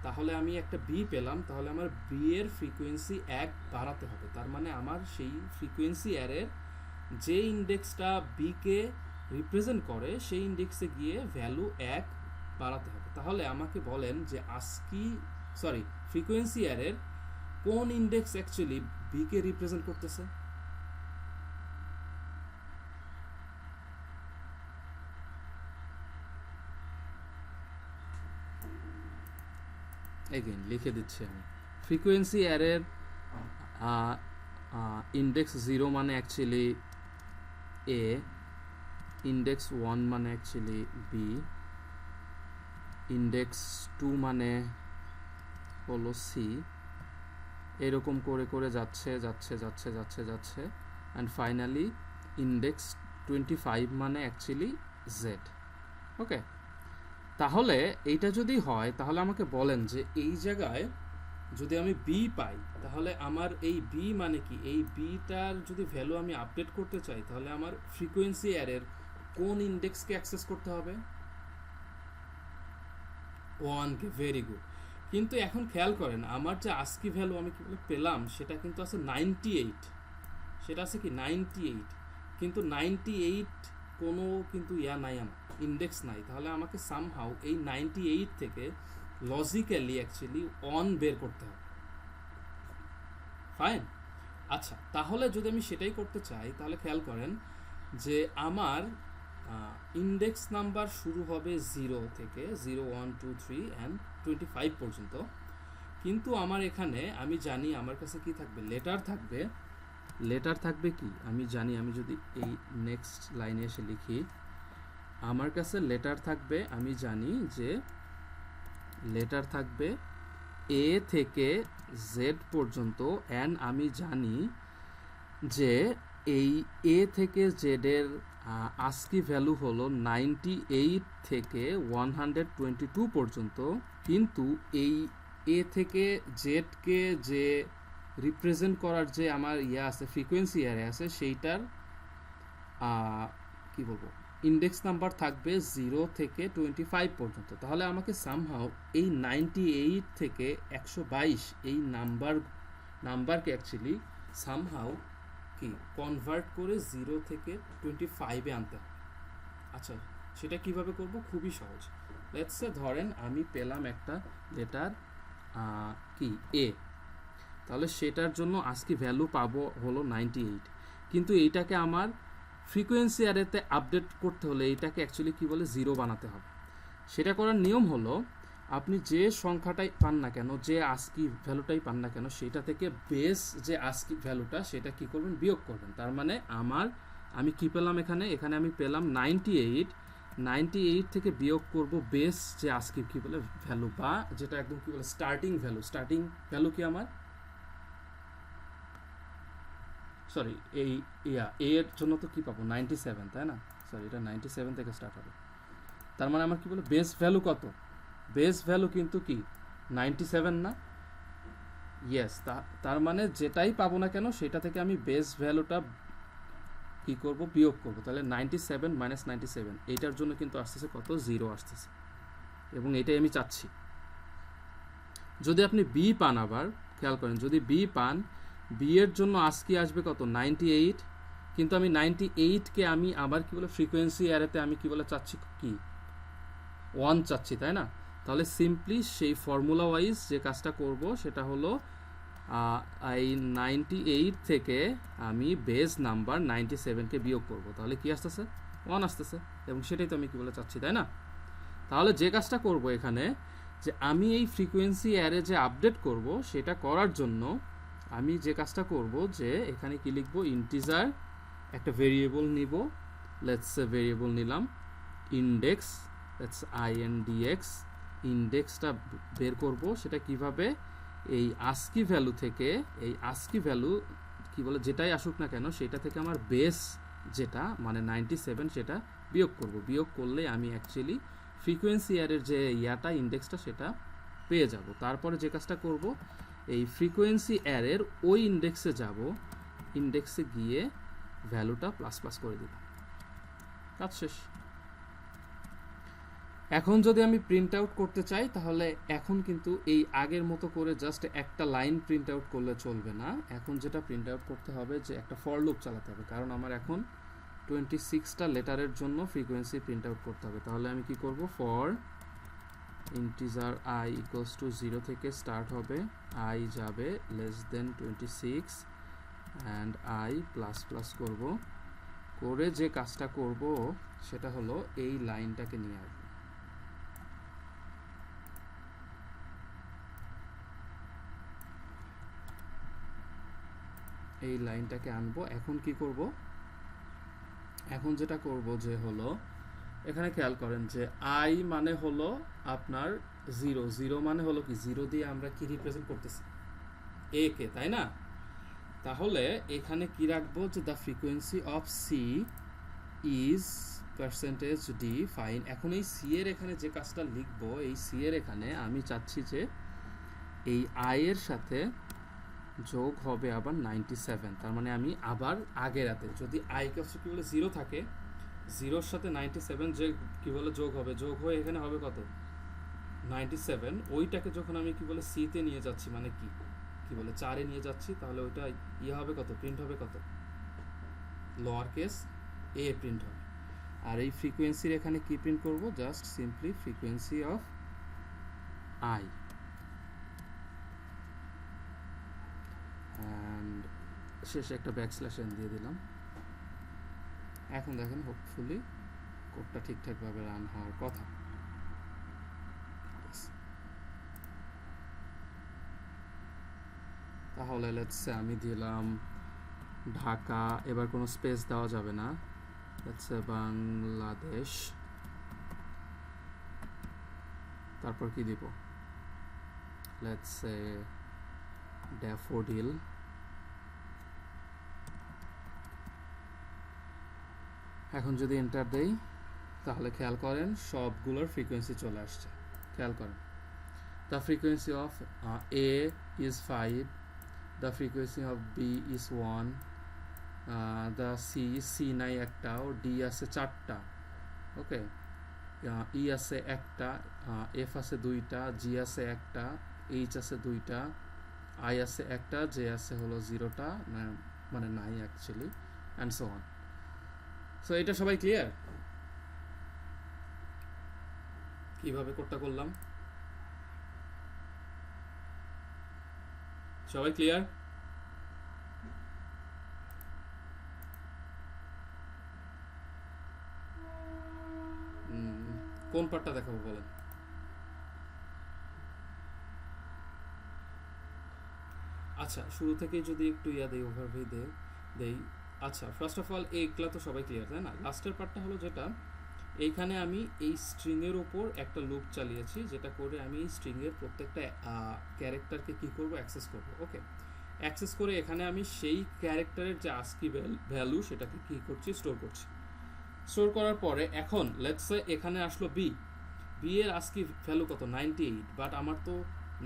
তাহলে আমি একটা বি পেলাম, তাহলে আমার বি এর ফ্রিকোয়েন্সি 1 বাড়াতে হবে। তার মানে আমার সেই ফ্রিকোয়েন্সি অ্যারের যে ইন্ডেক্সটা বি কে রিপ্রেজেন্ট করে সেই ইন্ডেক্সে গিয়ে ভ্যালু 1 বাড়াতে হবে। তাহলে আমাকে বলেন যে ফ্রিকোয়েন্সি অ্যারের কোন ইন্ডেক্স অ্যাকচুয়ালি বি কে রিপ্রেজেন্ট করতেছে? এগেইন লিখে দিচ্ছি আমি। ফ্রিকোয়েন্সি অ্যারের ইন্ডেক্স 0 মানে অ্যাকচুয়ালি এ, ইন্ডেক্স 1 মানে অ্যাকচুয়ালি বি, ইন্ডেক্স 2 মানে হলো সি, এরকম করে করে যাচ্ছে অ্যান্ড ফাইনালি ইন্ডেক্স 25 মানে অ্যাকচুয়ালি জেড। ওকে, তাহলে এইটা যদি হয় তাহলে আমাকে বলেন যে এই জায়গায় যদি আমি বি পাই তাহলে আমার এই বি মানে কি? এই বিটার যদি ভ্যালু আমি আপডেট করতে চাই তাহলে আমার ফ্রিকোয়েন্সি অ্যারের কোন ইন্ডেক্সকে অ্যাক্সেস করতে হবে? 1 কে। Very good. কিন্তু এখন খেয়াল করেন আমার যে আস্কি ভ্যালু আমি কি পেলাম সেটা কিন্তু আছে 98, সেটা আছে কি 98, কিন্তু 98 কোনো কিন্তু নাই, আমার ইন্ডেক্স নাই। তাহলে আমাকে সামহাউ এই 98 থেকে লজিক্যালি অ্যাকচুয়ালি 1 বের করতে হবে। ফাইন। আচ্ছা, তাহলে যদি আমি সেটাই করতে চাই তাহলে খেয়াল করেন যে আমার ইন্ডেক্স নাম্বার শুরু হবে 0 থেকে 0 1 2 3 অ্যান্ড 25 পর্যন্ত, কিন্তু আমার এখানে আমি জানি আমার কাছে কি থাকবে, লেটার থাকবে কি আমি জানি। আমি যদি এই নেক্সট লাইনে এসে লিখি, আমার কাছে লেটার থাকবে, আমি জানি যে লেটার থাকবে এ থেকে জেড পর্যন্ত, অ্যান্ড আমি জানি যে এই এ থেকে জেডের আস্কি ভ্যালু হলো 98 থেকে 122 পর্যন্ত, কিন্তু এই এ থেকে জেডকে যে রিপ্রেজেন্ট করার যে আমার আছে ফ্রিকোয়েন্সি অ্যারে আছে, সেইটার কি বলবো ইন্ডেক্স নাম্বার থাকবে 0 থেকে 25 পর্যন্ত। তাহলে আমাকে সামহাও এই 98 থেকে 122 এই নাম্বারকে অ্যাকচুয়ালি সামহাও কি কনভার্ট করে 0 থেকে 25-এ আনতে হবে। আচ্ছা, সেটা কিভাবে করব? খুবই সহজ। লেটস সে ধরেন আমি পেলাম একটা লেটার কি এ, তাহলে সেটার জন্য আজকে ভ্যালু পাবো হলো 98, কিন্তু এইটাকে আমার ফ্রিকোয়েন্সি অ্যারেতে আপডেট করতে হলে এইটাকে অ্যাকচুয়ালি কি বলে 0 বানাতে হবে। সেটা করার নিয়ম হলো আপনি যে সংখ্যাটাই পান না কেন, যে আস্কি ভ্যালুটাই পান না কেন, সেটা থেকে বেস যে আস্কি ভ্যালুটা সেটা কি করবেন, বিয়োগ করবেন। তার মানে আমি কি পেলাম এখানে আমি পেলাম 98 থেকে বিয়োগ করব বেস যে আস্কি কি বলে ভ্যালু, বা যেটা একদম কি বলে স্টার্টিং ভ্যালু কি আমার, সরি এই এর জন্য তো কি পাবো 97, তাই না? সরি, এটা 97 থেকে স্টার্ট হবে। তার মানে আমার কি বলে বেস ভ্যালু কত? বেস ভ্যালু কিন্তু কি 97 না? ইয়েস, তার মানে যেটাই পাবো না কেন সেটা থেকে আমি বেস ভ্যালুটা কি করব, বিয়োগ করব। তাহলে 97 - 97 এইটার জন্য কিন্তু আসতেছে কত, 0 আসতেছে, এবং এটাই আমি চাচ্ছি। যদি আপনি বি পান, আবার খেয়াল করেন, যদি বি পান, বি এর জন্য আজকে আসবে কত 98, কিন্তু আমি 98কে আমি আবার কি বলে ফ্রিকোয়েন্সি অ্যারেতে আমি কি বলে চাচ্ছি, কি 1 চাচ্ছি, তাই না? তাহলে সিম্পলি সেই ফর্মুলা ওয়াইজ যে কাজটা করব সেটা হলো এই 98 থেকে আমি বেস নাম্বার 97কে বিয়োগ করব, তাহলে কি আসতেছে 1 আসতেছে, এবং সেটাই তো আমি কি বলে চাচ্ছি, তাই না? তাহলে যে কাজটা করব এখানে, যে আমি এই ফ্রিকোয়েন্সি অ্যারে যে আপডেট করব সেটা করার জন্য আমি যে কাজটা করব, যে এখানে কি লিখব, ইন্টিজার একটা ভেরিয়েবল নিব, লেটস সে ভেরিয়েবল নিলাম ইন্ডেক্স, লেটস INDX, ইন্ডেক্সটা বের করব। সেটা কিভাবে, এই আস্কি ভ্যালু থেকে, এই আস্কি ভ্যালু কি বলে যেটাই আসুক না কেন সেটা থেকে আমার বেস যেটা মানে 97 সেটা বিয়োগ করব। বিয়োগ করলে আমি অ্যাকচুয়ালি ফ্রিকোয়েন্সি অ্যারের যে ইন্ডেক্সটা সেটা পেয়ে যাব। তারপরে যে কাজটা করব, এই ফ্রিকোয়েন্সি অ্যারের ওই ইন্ডেক্সে যাব, ইন্ডেক্সে গিয়ে ভ্যালুটা প্লাস প্লাস করে দিব, কাজ শেষ। এখন যদি আমি প্রিন্ট আউট করতে চাই, তাহলে এখন কিন্তু এই আগের মতো করে জাস্ট একটা লাইন প্রিন্ট আউট করলে চলবে না। এখন যেটা প্রিন্ট আউট করতে হবে, যে একটা ফর লুপ চালাতে হবে, কারণ আমার এখন 26টা লেটারের জন্য ফ্রিকোয়েন্সি প্রিন্ট আউট করতে হবে। তাহলে আমি কি করব, for integer I equals to 0 থেকে স্টার্ট হবে, I যাবে less than 26 and I plus plus করব, করে যে কাজটা করব সেটা হলো এই লাইনটাকে নিয়ে আসবো, এই লাইনটাকে আনবো। এখন কি করব, এখন যেটা করব যে হলো, এখানে খেয়াল করেন যে I মানে হলো আপনার 0 মানে হলো কি, 0 দিয়ে আমরা কি রিপ্রেজেন্ট করতেছি, a কে, তাই না? তাহলে এখানে কি রাখবো, যে the frequency of C is %d fine. এখন এই C এর এখানে যে কাজটা লিখবো, এই C এর এখানে আমি চাচ্ছি যে এই I এর সাথে যোগ হবে আবার 97, তার মানে আমি আবার আগের রাতে যদি I কি বলে 0 থাকে, 0-র সাথে 97 যে কি বলে যোগ হবে, যোগ হয়ে এখানে হবে কত 97, ওইটাকে যখন আমি কি বলে C তে নিয়ে যাচ্ছি, মানে কি বলে 4-এ নিয়ে যাচ্ছি, তাহলে ওইটা হবে কত, প্রিন্ট হবে কত, লোয়ার কেস a প্রিন্ট হবে। আর এই ফ্রিকোয়েন্সির এখানে কি প্রিন্ট করব, just simply frequency of I, and শেষে একটা ব্যাকস্ল্যাশ n দিয়ে দিলাম। এখন দেখেন হোপফুলি কোডটা ঠিকঠাকভাবে রান হওয়ার কথা। তাহলে লেটস সে আমি দিলাম ঢাকা, এবার কোনো স্পেস দেওয়া যাবে না, লেটস সে বাংলাদেশ, তারপর কি দিব, লেটস সে ড্যাফোডিল, এখন যদি এন্টার দেই তাহলে খেয়াল করেন সবগুলোর ফ্রিকোয়েন্সি চলে আসছে। খেয়াল করেন the frequency of A is 5, the frequency of B is 1, the C নাই একটাও, D আছে 4টা, ওকে, E আছে একটা, F আছে 2টা, G আছে একটা, H আছে 2টা, I আছে একটা, J আছে হলো 0টা, মানে নাই actually, and so on. So এটা সবাই ক্লিয়ার কিভাবে কোডটা করলাম? সবাই ক্লিয়ার? কোন পার্টটা দেখাবো বলেন? আচ্ছা, শুরু থেকেই যদি একটু দেই, ওভারভিউ দেই। আচ্ছা, ফার্স্ট অফ অল এইগুলা তো সবাই ক্লিয়ার, তাই না? লাস্টের পার্টটা হলো যেটা, এইখানে আমি এই স্ট্রিংয়ের ওপর একটা লুপ চালিয়েছি, যেটা করে আমি এই স্ট্রিংয়ের প্রত্যেকটা ক্যারেক্টারকে কি করব, অ্যাক্সেস করব। ওকে, অ্যাক্সেস করে এখানে আমি সেই ক্যারেক্টারের যে আস্কি ভ্যালু সেটাকে কি করছি, স্টোর করছি। স্টোর করার পরে এখন লেটস সে এখানে আসলো বি এর আস্কি ভ্যালু কত, 98, বাট আমার তো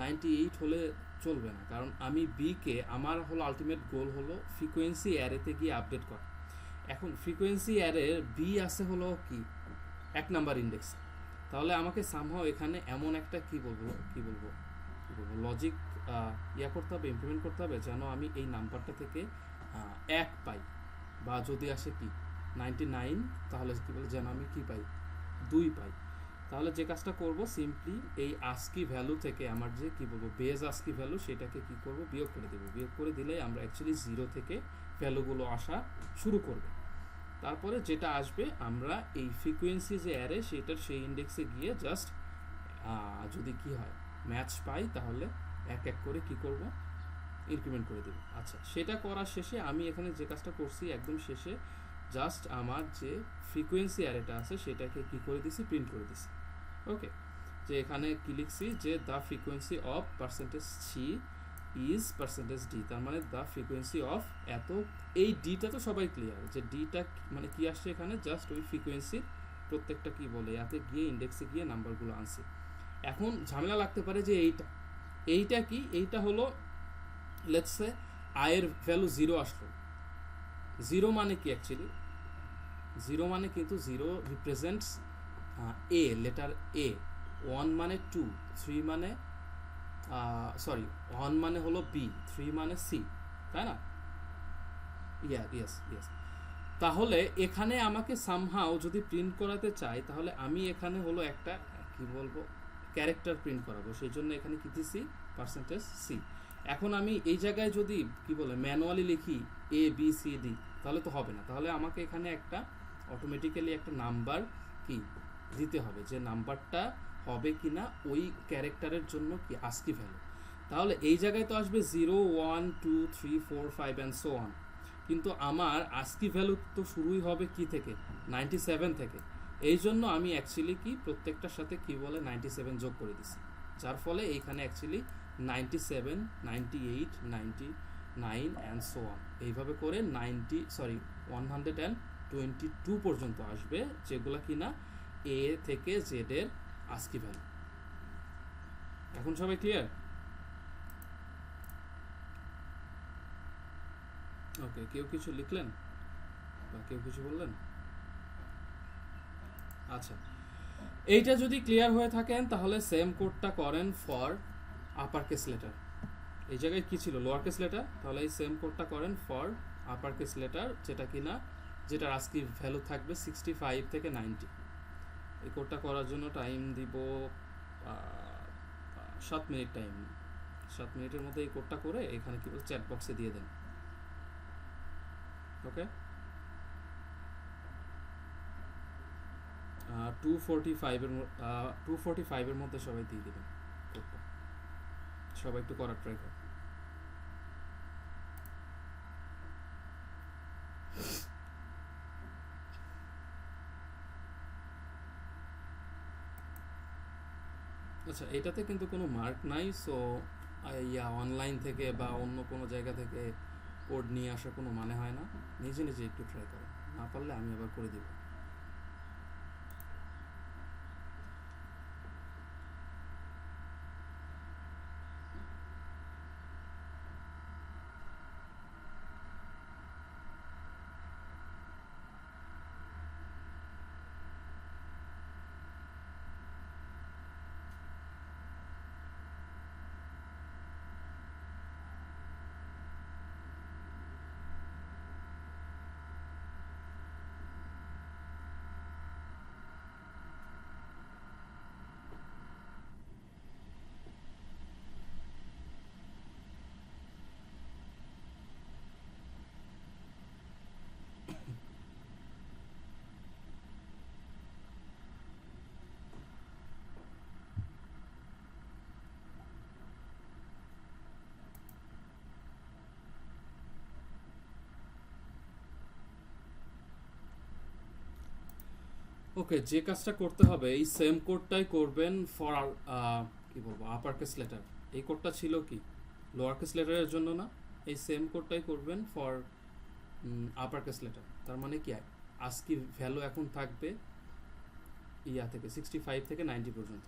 98 হলে চলবে না, কারণ আমি বি কে, আমার হলো আলটিমেট গোল হলো ফ্রিকোয়েন্সি অ্যারেতে গিয়ে আপডেট করা। এখন ফ্রিকোয়েন্সি অ্যারের বি আছে হলো কি 1 নাম্বার ইন্ডেক্স, তাহলে আমাকে সামহাও এখানে এমন একটা কি বলবো লজিক করতে হবে, ইমপ্লিমেন্ট করতে হবে, যেন আমি এই নাম্বারটা থেকে 1 পাই, বা যদি আসে কি 99, তাহলে কি বলে যেন আমি কি পাই, 2 পাই। তাহলে যে কাজটা করব, সিম্পলি এই আস্কি ভ্যালু থেকে আমার যে কি বলবো বেজ আস্কি ভ্যালু, সেটাকে কি করব, বিয়োগ করে দেব। বিয়োগ করে দিলেই আমরা অ্যাকচুয়ালি 0 থেকে ভ্যালুগুলো আসা শুরু করবে। তারপরে যেটা আসবে, আমরা এই ফ্রিকোয়েন্সি যে অ্যারে সেটার সেই ইন্ডেক্সে গিয়ে জাস্ট যদি কি হয় ম্যাচ পাই, তাহলে এক এক করে কি করব, ইনক্রিমেন্ট করে দেব। আচ্ছা, সেটা করার শেষে আমি এখানে যে কাজটা করছি একদম শেষে, জাস্ট আমার যে ফ্রিকোয়েন্সি অ্যারেটা আছে সেটাকে কি করে দিছি, প্রিন্ট করে দিছি। ওকে, যে এখানে কি লিখছি, যে the frequency of percentage c is percentage d, তার মানে দ্য ফ্রিকোয়েন্সি অফ এত, এই ডিটা তো সবাই ক্লিয়ার, যে ডিটা মানে কি আসছে এখানে, জাস্ট ওই ফ্রিকোয়েন্সির প্রত্যেকটা কি বলে এতে গিয়ে ইন্ডেক্সে গিয়ে নাম্বারগুলো আনছি। এখন ঝামেলা লাগতে পারে যে এইটা কি, এইটা হলো লেটস সে আয়ের ভ্যালু 0 আসলো। 0 মানে কি অ্যাকচুয়ালি, 0 মানে কিন্তু 0 রিপ্রেজেন্টস এ, লেটার এ, 1 মানে 2, 3 মানে 1 মানে হলো বি, 3 মানে সি, তাই না? ইয়েস। তাহলে এখানে আমাকে সামহাও যদি প্রিন্ট করাতে চাই, তাহলে আমি এখানে হলো একটা কি বলবো ক্যারেক্টার প্রিন্ট করাবো, সেই জন্য এখানে কি দিছি, পার্সেন্টেজ সি। এখন আমি এই জায়গায় যদি কি বলে ম্যানুয়ালি লিখি এ বি সি ডি, তাহলে তো হবে না, তাহলে আমাকে এখানে একটা অটোমেটিক্যালি একটা নাম্বার কি দিতে হবে, যে নাম্বারটা হবে কি না ওই ক্যারেক্টারের জন্য কি আস্কি ভ্যালু। তাহলে এই জায়গায় তো আসবে 0 1 2 3 4 5 অ্যান্ড সো অন, কিন্তু আমার আস্কি ভ্যালু তো শুরুই হবে কি থেকে, 97 থেকে। এই জন্য আমি অ্যাকচুয়ালি কি প্রত্যেকটার সাথে কি বলে 97 যোগ করে দিছি, যার ফলে এইখানে অ্যাকচুয়ালি 97 98 99 অ্যান্ড সো অন, এইভাবে করে 122 পর্যন্ত আসবে, যেগুলো কিনা এ থেকে জেড এর আস্কি ভ্যালু। এখন সবাই ক্লিয়ার? ওকে, কেউ কিছু লিখলেন বা কেউ কিছু বললেন? আচ্ছা, এইটা যদি ক্লিয়ার হয়ে থাকেন তাহলে সেম কোডটা করেন ফর আপার কেস লেটার। এই জায়গায় কি ছিল, লোয়ার কেস লেটার, তাহলে এই সেম কোডটা করেন ফর আপার কেস লেটার, যেটার আজকে ভ্যালু থাকবে 65 থেকে 90। এই কোডটা করার জন্য টাইম দিব 7 মিনিট টাইম। 7 মিনিটের মধ্যে এই কোডটা করে এখানে কি বলে চ্যাট বক্সে দিয়ে দেন। ওকে, 245 245 মধ্যে সবাই দিয়ে দেবেন কোডটা। সবাই একটু করার ট্রাই করো। আচ্ছা, এটাতে কিন্তু কোনো মার্ক নাই, সো অনলাইন থেকে বা অন্য কোনো জায়গা থেকে কোড নিয়ে আসার কোনো মানে হয় না। নিজে নিজে একটু ট্রাই করো, না পারলে আমি আবার করে দিব। ওকে, যে কাজটা করতে হবে এই সেম কোডটাই করবেন ফর কি বলবো আপার কেস লেটার। এই কোডটা ছিল কি লোয়ার কেস লেটারের জন্য না, এই সেম কোডটাই করবেন ফর আপার কেস লেটার। তার মানে কি আজকে ভ্যালু এখন থাকবে থেকে 65 থেকে 90 পর্যন্ত।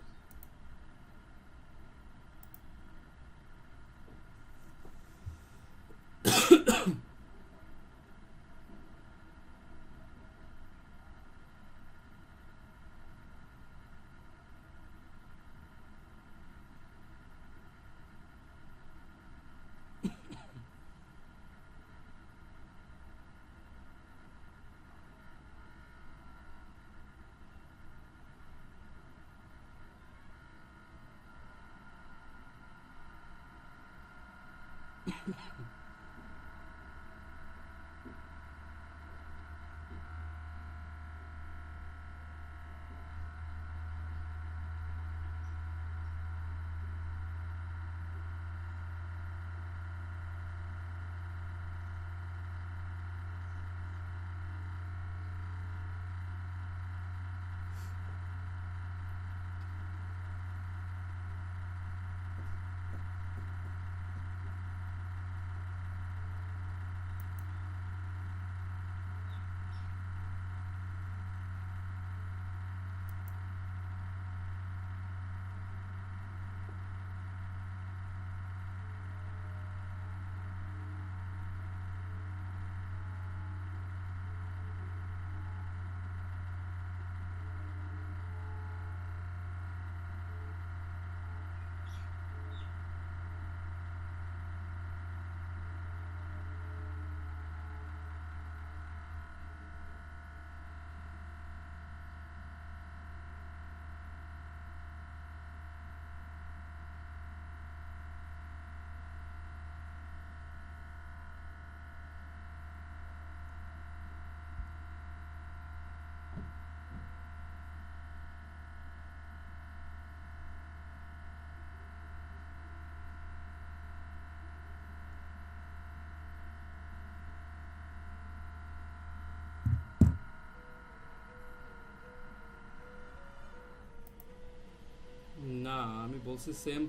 না, আমি বলছি সেম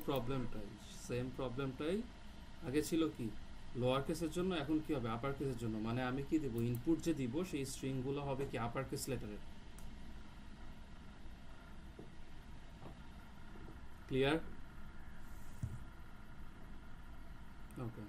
প্রবলেমটাই আগে ছিল কি লোয়ার কেসের জন্য, এখন কি হবে আপার কেসের জন্য। মানে আমি কি দেবো, ইনপুট যে দিব সেই স্ট্রিংগুলো হবে কি আপার কেস লেটারের। ক্লিয়ার? ওকে,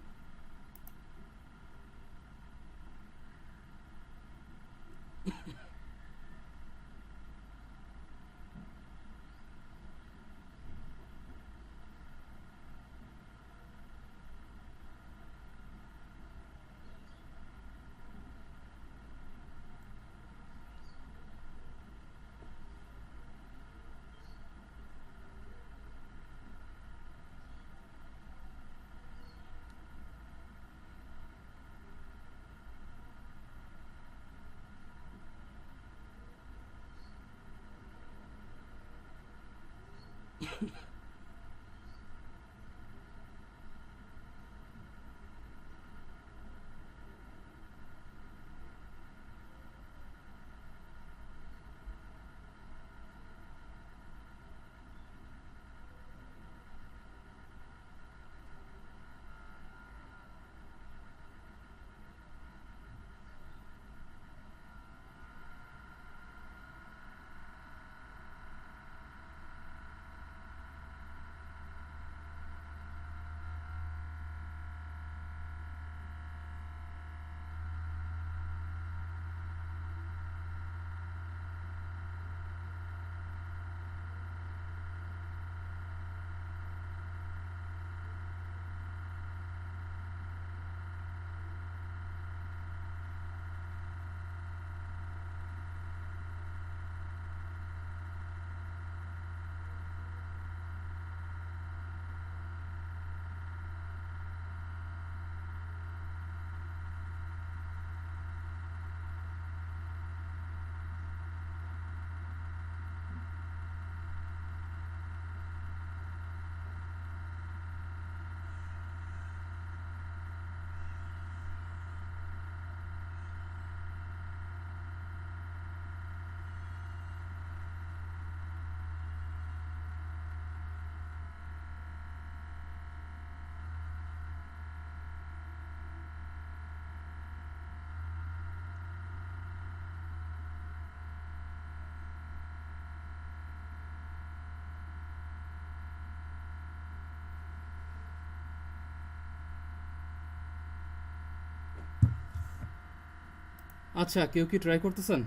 আচ্ছা, কেউ কি ট্রাই করতেছেন?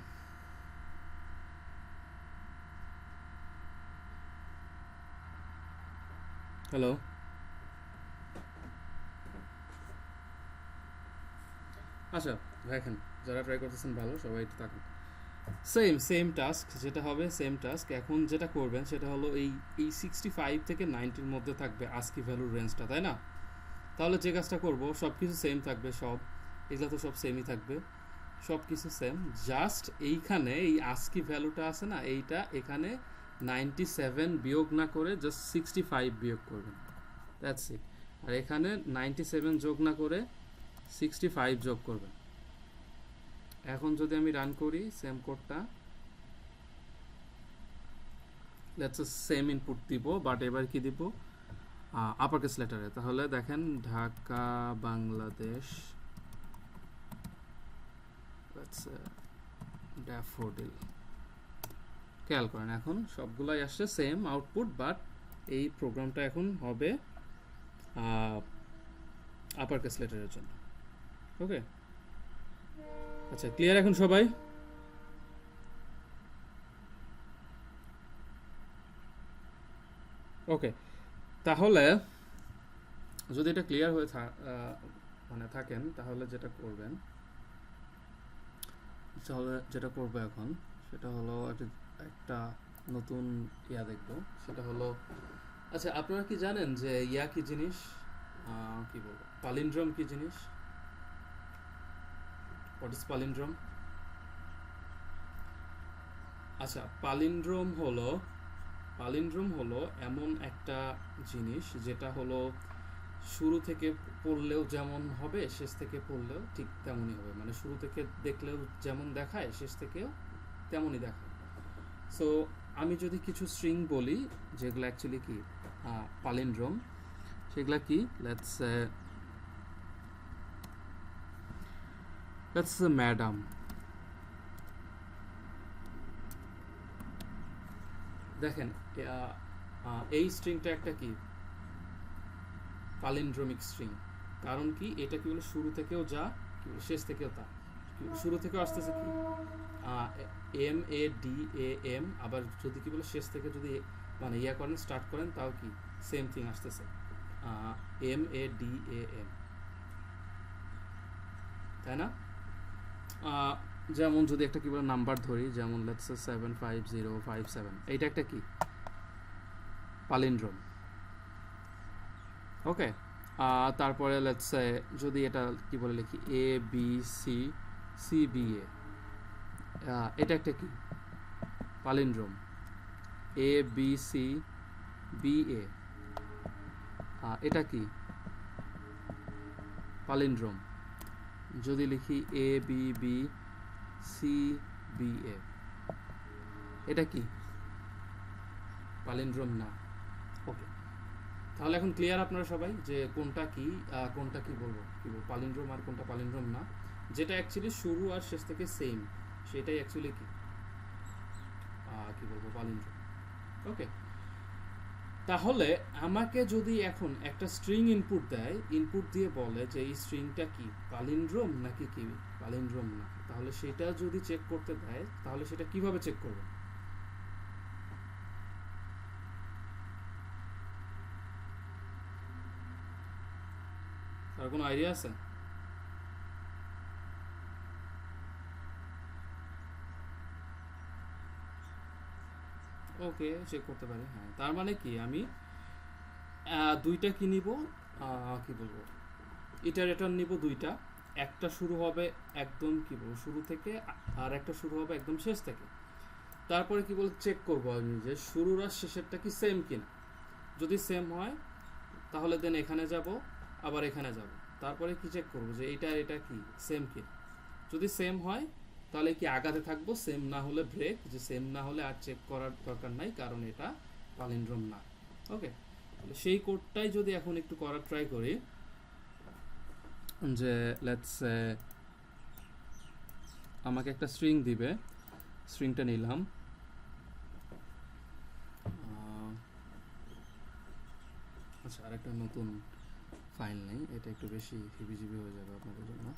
হ্যালো? আচ্ছা, দেখেন, যারা ট্রাই করতেছেন ভালো, সবাই একটু তাকান। সেম টাস্ক যেটা হবে, সেম টাস্ক। এখন যেটা করবেন সেটা হলো এই 65 থেকে 90-র মধ্যে থাকবে আস্কি ভ্যালুর রেঞ্জটা, তাই না? তাহলে যে কাজটা করব, সব কিছু সেম থাকবে, সব এগুলো তো সব সেমই থাকবে, সব কিছু সেম। জাস্ট এইখানে এই আস্কি ভ্যালুটা আছে না, এইটা এখানে 97 বিয়োগ না করে জাস্ট 65 বিয়োগ করবেন, দ্যাটস ইট। আর এখানে 97 যোগ না করে 65 যোগ করবেন। এখন যদি আমি রান করি সেম কোডটা, লেটস সেম ইনপুট দিব, বাট এবার কি দিব, আপার কেস লেটারে। তাহলে দেখেন, ঢাকা বাংলাদেশ ড্যাফোডিল। খেয়াল করেন, এখন সবগুলাই আসছে সেম আউটপুট, বাট এই প্রোগ্রামটা এখন হবে আপার কেস লেটারের জন্য। ওকে, আচ্ছা, ক্লিয়ার এখন সবাই? ওকে, তাহলে যদি এটা ক্লিয়ার হয়ে মানে থাকেন, তাহলে যেটা করবেন, তাহলে যেটা করবো এখন সেটা হলো একটা নতুন দেখবো, সেটা হলো, আচ্ছা, আপনারা কি জানেন যে কি জিনিস, কি বলবো, পালিন্ড্রম কি জিনিস? What is palindrome? আচ্ছা, পালিন্ড্রম হলো এমন একটা জিনিস যেটা হলো শুরু থেকে পড়লেও যেমন হবে, শেষ থেকে পড়লেও ঠিক তেমনই হবে। মানে শুরু থেকে দেখলেও যেমন দেখায়, শেষ থেকেও তেমনই দেখায়। সো আমি যদি কিছু স্ট্রিং বলি যেগুলো অ্যাকচুয়ালি কি পালিন্ড্রম, সেগুলা কি, লেটস ম্যাডাম। দেখেন, এই স্ট্রিংটা একটা কি পালিন্ড্রমিক স্ট্রিং। কারণ কি, এটা কি বলে, শুরু থেকেও যা, শেষ থেকেও তা। শুরু থেকেও আসতেছে কি MADAM, আবার যদি কি বলে শেষ থেকে যদি মানে করেন, স্টার্ট করেন, তাও কি সেম থিং আসতেছে, MADAM, তাই না? যেমন যদি একটা কি বলে নাম্বার ধরি, যেমন লেটস সে 75057, এইটা একটা কি পালিন্ড্রম। ওকে, তারপরে লেটস সে যদি এটা কি বলে লিখি ABCCBA, এটা একটা কি পালিন্ড্রম, ABC বি এ, এটা কি পালিন্ড্রোম। যদি লিখি এ b B C B A, এটা কি পালিন্ড্রোম না। ওকে, তাহলে এখন ক্লিয়ার আপনারা সবাই যে কোনটা কি বলবো পালিন্ড্রোম আর কোনটা পালিন্ড্রোম না। যেটা অ্যাকচুয়ালি শুরু আর শেষ থেকে সেম, সেটাই অ্যাকচুয়ালি কি বলবো পালিন্ড্রোম। ওকে, তাহলে আমাকে যদি এখন একটা স্ট্রিং ইনপুট দেয়, ইনপুট দিয়ে বলে যে এই স্ট্রিংটা কি পালিন্ড্রোম নাকি কি পালিন্ড্রোম না, তাহলে সেটা যদি চেক করতে দেয় তাহলে সেটা কিভাবে চেক করবে? তার কোনো আইডিয়া আছে? ওকে, চেক করতে পারি। হ্যাঁ, তার মানে কি আমি দুইটা কি নিব, কি বলবো ইটারেটর নিব দুইটা। একটা শুরু হবে একদম কি বলবো শুরু থেকে, আর একটা শুরু হবে একদম শেষ থেকে। তারপরে কি বল চেক করবো আমি যে শুরুর আর শেষেরটা কি সেম কিনা। যদি সেম হয় তাহলে দেন এখানে যাব, আবার এখানে যাব। তারপরে কি চেক করবো যে এটা কি সেম কিনা। যদি সেম হয় তাহলে কি আগাতে থাকবো, সেম না হলে ব্রেক, যে সেম না হলে আর চেক করার দরকার নাই কারণ এটা পালিন্ড্রোম না। ওকে, তাহলে সেই কোডটাই যদি এখন একটু করার ট্রাই করি, যে লেটস আমাকে একটা স্ট্রিং দিবে, স্ট্রিংটা নিলাম, আচ্ছা আর একটা নতুন ফাইল নেই, এটা একটু বেশি হিবিজিবি হয়ে যাবে আপনাদের জন্য।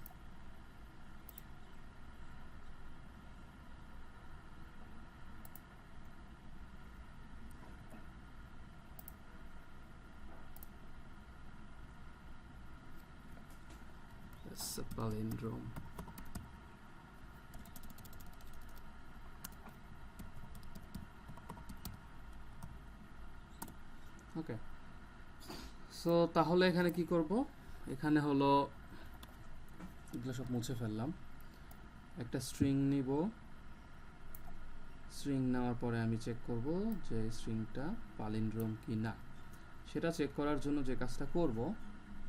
palindrome. ওকে, সো তাহলে এখানে কি করব, এখানে হলো এগুলো সব মুছে ফেললাম। একটা স্ট্রিং নিব, স্ট্রিং নেওয়ার পরে আমি চেক করব যে স্ট্রিংটা পালিন্ড্রোম কি না। সেটা চেক করার জন্য যে কাজটা করব,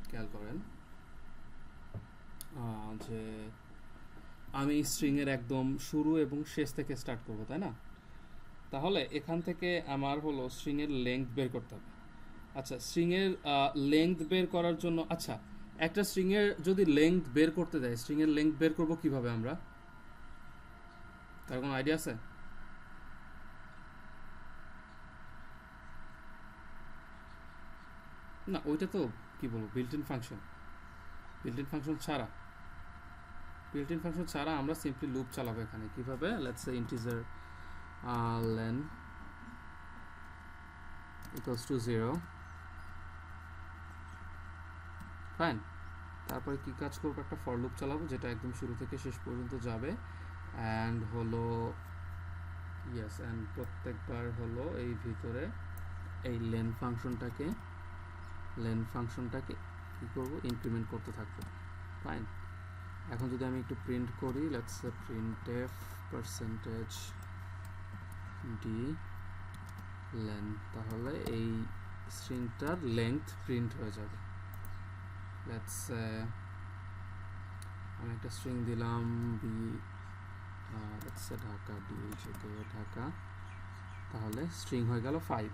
খেয়াল করেন যে আমি স্ট্রিংয়ের একদম শুরু এবং শেষ থেকে স্টার্ট করব, তাই না? তাহলে এখান থেকে আমার হলো স্ট্রিংয়ের লেংথ বের করতে হবে। আচ্ছা, স্ট্রিংয়ের লেংথ বের করার জন্য, আচ্ছা একটা স্ট্রিংয়ের যদি লেংথ বের করতে দেয়, স্ট্রিংয়ের লেংথ বের করব কিভাবে আমরা? তার কোনো আইডিয়া আছে? না, ওইটা তো কি বলবো built in function, built in function ছাড়া, বিল্ট ইন ফাংশন ছাড়া আমরা সিম্পলি লুপ চালাবো এখানে। কিভাবে? Let's say integer len equals to 0, fine. তারপরে কি কাজ করবো, একটা ফর লুপ চালাবো যেটা একদম শুরু থেকে শেষ পর্যন্ত যাবে, অ্যান্ড হলো ইয়েস, অ্যান্ড প্রত্যেকবার হলো এই ভিতরে এই লেন ফাংশনটাকে কি করব, ইনক্রিমেন্ট করতে থাকবো। ফাইন, এখন যদি আমি একটু প্রিন্ট করি, let's say printf percentage D lane, তাহলে এই স্ট্রিংটার লেংথ প্রিন্ট হয়ে যাবে। লেটস আমি একটা স্ট্রিং দিলাম বি, লেটস ঢাকা ডিএইচকে ঢাকা, তাহলে স্ট্রিং হয়ে গেল 5,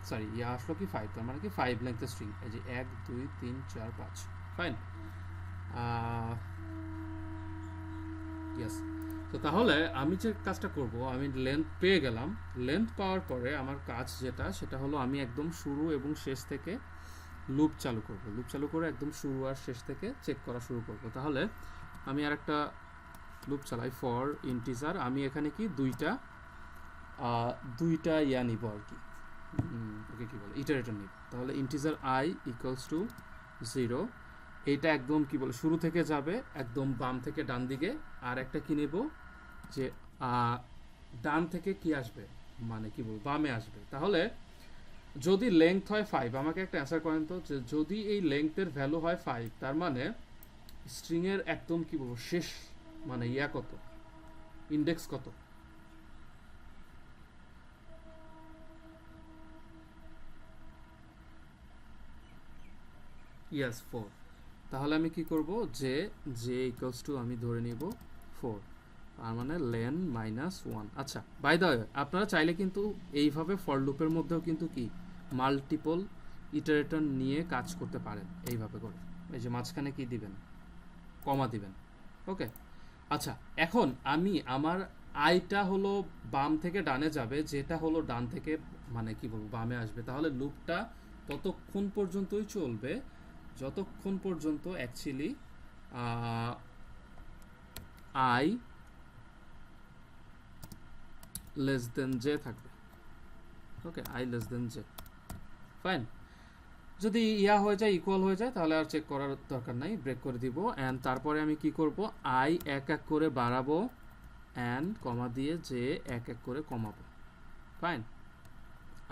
সরি আসলো কি 5, তার মানে কি 5 লেংথের স্ট্রিং। এই যে 1 2 3 4 5, ফাইন। ইয়েস, তো তাহলে আমি যে কাজটা করব, আমি লেন্থ পেয়ে গেলাম। লেন্থ পাওয়ার পরে আমার কাজ যেটা, সেটা হলো আমি একদম শুরু এবং শেষ থেকে লুপ চালু করব। লুপ চালু করে একদম শুরু আর শেষ থেকে চেক করা শুরু করব। তাহলে আমি আর একটা লুপ চালাই, ফর ইন্টিজার। আমি এখানে কি দুইটা ইয়া নিব আর কি, ওকে কি বলে ইটারেটর নিব। তাহলে ইন্টিজার i ইকুয়ালস টু 0, এইটা একদম কি বলে শুরু থেকে যাবে একদম বাম থেকে ডান দিকে। আর একটা কি নেব যে ডান থেকে কি আসবে, মানে কি বলবো বামে আসবে। তাহলে যদি লেংথ হয় 5, আমাকে একটা অ্যান্সার করেন তো, যে যদি এই লেংথের ভ্যালু হয় 5, তার মানে স্ট্রিংয়ের একদম কি বলবো শেষ মানে ইয়া কত, ইন্ডেক্স কত? ইয়েস 4। তাহলে আমি কি করব, যে জে ইকুয়ালস টু আমি ধরে নিব 4, তার মানে লেন -1। আচ্ছা, বাই দ্য ওয়ে আপনারা চাইলে কিন্তু এইভাবে ফর লুপের মধ্যেও কিন্তু কি মাল্টিপল ইটারেটর নিয়ে কাজ করতে পারেন এইভাবে করে। এই যে মাঝখানে কি দিবেন, কমা দিবেন। ওকে, আচ্ছা এখন আমি আমার আইটা হলো বাম থেকে ডানে যাবে, যেটা হলো ডান থেকে মানে কি বলবো বামে আসবে, তাহলে লুপটা ততক্ষণ পর্যন্তই চলবে যতক্ষণ পর্যন্ত actually i less than j থাকবে। Okay, i less than j, fine. যদি ইয়া হয়ে যায়, ইকুয়াল হয়ে যায়, তাহলে আর চেক করার দরকার নাই, ব্রেক করে দিব। অ্যান্ড তারপরে আমি কি করব, আই এক এক করে বাড়াবো অ্যান্ড কমা দিয়ে যে এক এক করে কমাবো, ফাইন।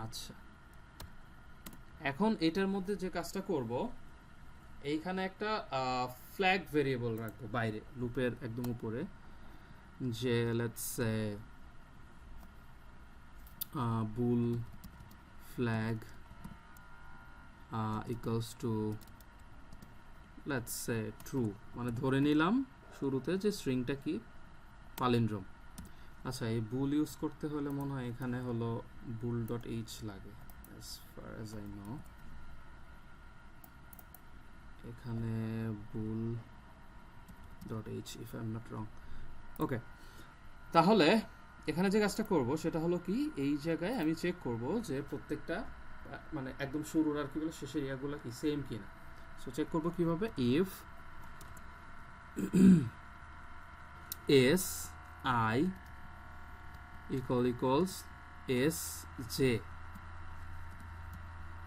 আচ্ছা, এখন এটার মধ্যে যে কাজটা করব, এইখানে একটা ফ্ল্যাগ ভেরিয়েবল রাখবো বাইরে লুপের একদম উপরে, যে let's say bull flag equals to let's say true, মানে ধরে নিলাম শুরুতে যে স্ট্রিংটা কি পালিন্ড্রম। আচ্ছা, এই বুল ইউজ করতে হলে মনে হয় এখানে হলো বুল ডট এইচ লাগে, as far as I know এখানে bool dot H, if I am not wrong. Okay, তাহলে এখানে যে কাজটা করব সেটা হলো কি, এই জায়গায় আমি চেক করব যে প্রত্যেকটা মানে একদম শুরুর আর কি বলে শেষের ইয়াগুলো কি সেম কিনা। সো চেক করব কিভাবে, if S I equals S J,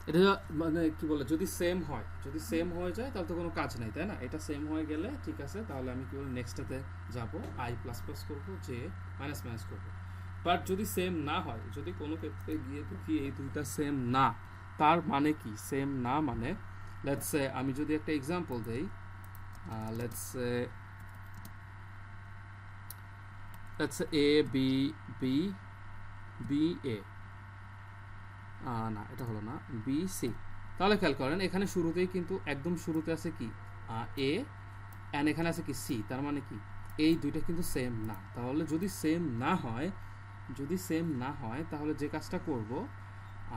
এটা মানে কি বলে যদি সেম হয়, যদি সেম হয়ে যায় তাহলে তো কোনো কাজ নাই, তাই না? এটা সেম হয়ে গেলে ঠিক আছে, তাহলে আমি কি বলি নেক্সটটাতে যাব, আই প্লাস প্লাস করবো, জে মাইনাস মাইনাস করবো। বাট যদি সেম না হয়, যদি কোনো ক্ষেত্রে গিয়ে দেখি এই দুইটা সেম না, তার মানে কি সেম না মানে, লেটস সে আমি যদি একটা এক্সাম্পল দেই, let's say a b b b a, না এটা হলো না, বি সি। তাহলে খেয়াল করেন এখানে শুরুতেই কিন্তু একদম শুরুতে আছে কি এ, অ্যান্ড এখানে আছে কি সি, তার মানে কি এই দুইটা কিন্তু সেম না। তাহলে যদি সেম না হয়, যদি সেম না হয় তাহলে যে কাজটা করব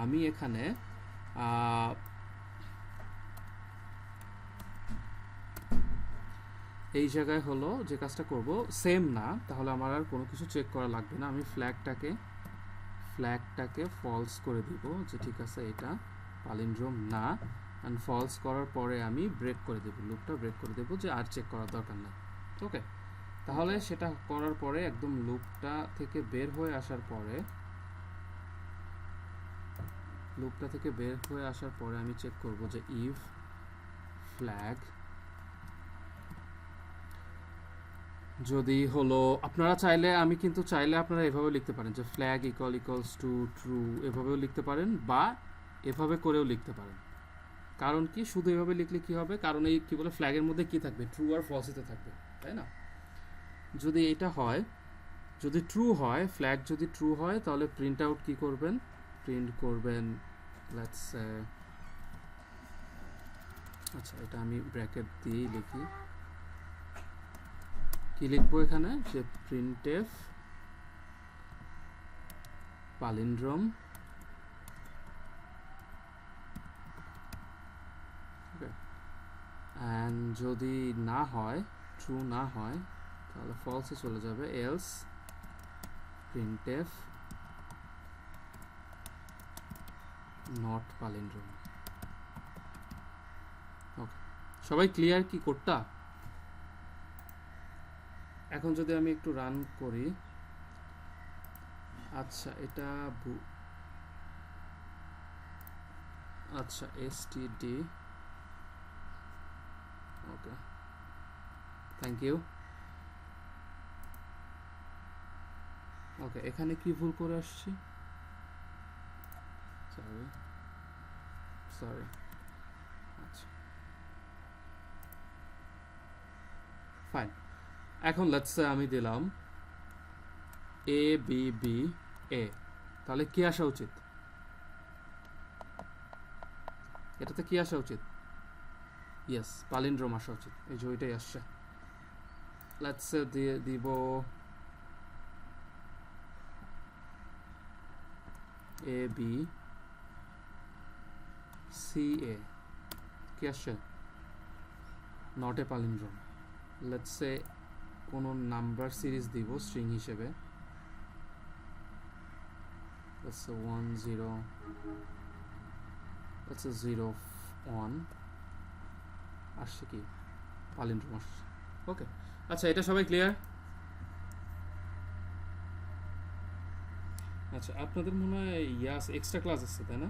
আমি এখানে এই জায়গায় হলো যে কাজটা করব, সেম না তাহলে আমার আর কোনো কিছু চেক করা লাগবে না, আমি ফ্ল্যাগটাকে ফলস করে দিব যে ঠিক আছে এটা পালিন্ড্রোম না, অ্যান্ড ফলস করার পরে আমি ব্রেক করে দেব, লুপটা ব্রেক করে দেব যে আর চেক করার দরকার নাই। ওকে, তাহলে সেটা করার পরে একদম লুপটা থেকে বের হয়ে আসার পরে, আমি চেক করব যে ইফ ফ্ল্যাগ, যদি হলো আপনারা চাইলে, আমি কিন্তু চাইলে আপনারা এভাবে লিখতে পারেন যে ফ্ল্যাগ ইকুয়ালস টু ট্রু, এভাবেও লিখতে পারেন বা এভাবে করেও লিখতে পারেন। কারণ কি শুধু এভাবে লিখলে কি হবে, কারণ এই কি বলে ফ্ল্যাগের মধ্যে কি থাকবে, ট্রু আর ফলসিতে থাকবে, তাই না? যদি এটা হয়, যদি ট্রু হয়, ফ্ল্যাগ যদি ট্রু হয় তাহলে প্রিন্ট আউট কি করবেন, প্রিন্ট করবেন লেটস আচ্ছা এটা আমি ব্র্যাকেট দিয়েই লিখি, কি লিখবো এখানে, যে প্রিন্টএফ পালিন্ড্রম, অ্যান্ড যদি না হয়, ট্রু না হয় তাহলে ফলসে চলে যাবে, এলস প্রিন্টএফ নট পালিন্ড্রম। ওকে, সবাই ক্লিয়ার কি কোডটা? এখন যদি আমি একটু রান করি, আচ্ছা এটা আচ্ছা std, ওকে থ্যাংক ইউ। ওকে, এখানে কি ভুল করে আসছি, সরি আচ্ছা ফাইন। এখন লেটস সে আমি দিলাম এ বি বি এ, তাহলে কি আসা উচিত, এটাতে কি আসা উচিত, ইয়েস, পালিন্ড্রোম আসা উচিত, এই যে ওইটাই আসছে। লেটস সে দিয়ে দিব এ বি সি এ, কি আসছে? Not a পালিন্ড্রোম। লেটস সে কোনো নাম্বার সিরিজ দিব স্ট্রিং হিসেবে, লেটস সে 1 0, লেটস সে 0 1, আসছে কি? পালিন্ড্রোম আসছে। ওকে, আচ্ছা এটা সবাই ক্লিয়ার? আচ্ছা আপনাদের মনে হয় ইয়াস এক্সট্রা ক্লাস আছে তাই না?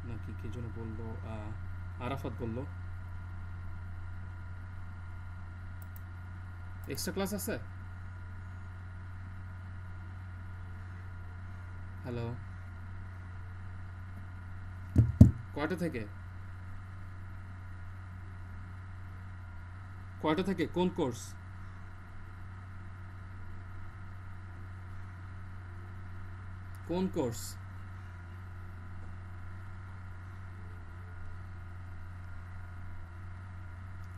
নাকি কে যেন বললো, আরাফাত বললো এক্সট্রা ক্লাস আছে। হ্যালো, কয়টা থেকে? কয়টা থেকে? কোন কোর্স? কোন কোর্স?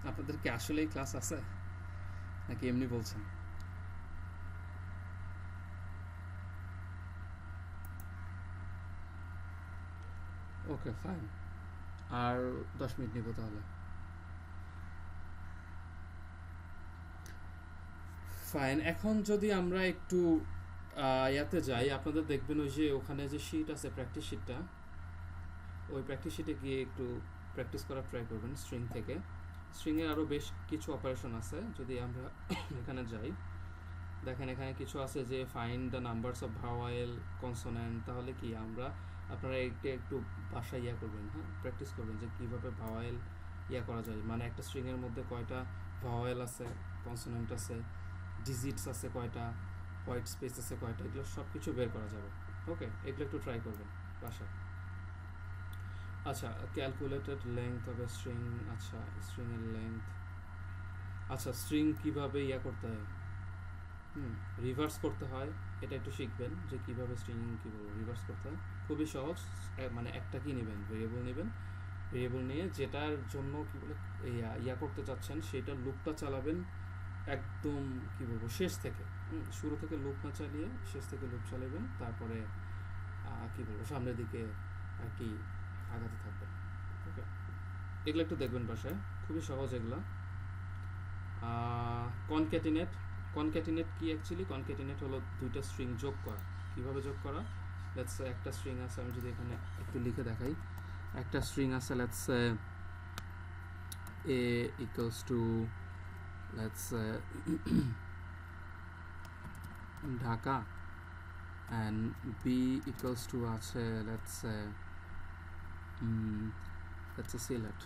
আপনাদের কি আসলেই ক্লাস আছে নাকি এমনি বলছেন? ওকে ফাইন, আর 10 মিনিট নিব তাহলে। ফাইন, এখন যদি আমরা একটু ইয়াতে যাই, আপনাদের দেখবেন ওই যে ওখানে যে শিট আছে প্র্যাকটিস শিটটা, ওই প্র্যাকটিস শিটে গিয়ে একটু প্র্যাকটিস করার ট্রাই করবেন স্ট্রিং থেকে। স্ট্রিংয়ের আরও বেশ কিছু অপারেশন আছে, যদি আমরা এখানে যাই দেখেন এখানে কিছু আছে যে find the numbers of vowel consonant, তাহলে কি আমরা আপনারা একটু বাসায় ইয়া করবেন, হ্যাঁ প্র্যাকটিস করবেন যে কীভাবে ভাওয়েল ইয়া করা যায়, মানে একটা স্ট্রিংয়ের মধ্যে কয়টা ভাওয়েল আছে, কনসোনেন্ট আছে, ডিজিটস আছে কয়টা, হোয়াইট স্পেস আছে কয়টা, এগুলো সব কিছু বের করা যাবে। ওকে, এগুলো একটু ট্রাই করবেন বাসায়। আচ্ছা, calculated length of a string, আচ্ছা স্ট্রিংয়ের লেংথ, আচ্ছা স্ট্রিং কীভাবে ইয়া করতে হয়, রিভার্স করতে হয়, এটা একটু শিখবেন যে কীভাবে স্ট্রিং কীভাবে রিভার্স করতে হয়। খুবই সহজ, মানে একটা কি নেবেন, ভেরিয়েবল নেবেন, ভেরিয়েবল নিয়ে যেটার জন্য কী বলে ইয়া করতে চাচ্ছেন সেটার লুপটা চালাবেন একদম কী বলবো শেষ থেকে, শুরু থেকে লুপ না চালিয়ে শেষ থেকে লুপ চালাবেন, তারপরে কী বলবো সামনের দিকে আর কি আগাতে থাকবেন। ওকে, এগুলো একটু দেখবেন বাসায়, খুবই সহজ এগুলো। কনক্যাটিনেট, কনক্যাটিনেট কি অ্যাকচুয়ালি? কনক্যাটিনেট হলো দুইটা স্ট্রিং যোগ করা। কিভাবে যোগ করা? লেটস সে একটা স্ট্রিং আছে, আমি যদি এখানে একটু লিখে দেখাই, একটা স্ট্রিং আছে let's say a equals to let's say Dhaka and b equals to আছে let's say সিলেট।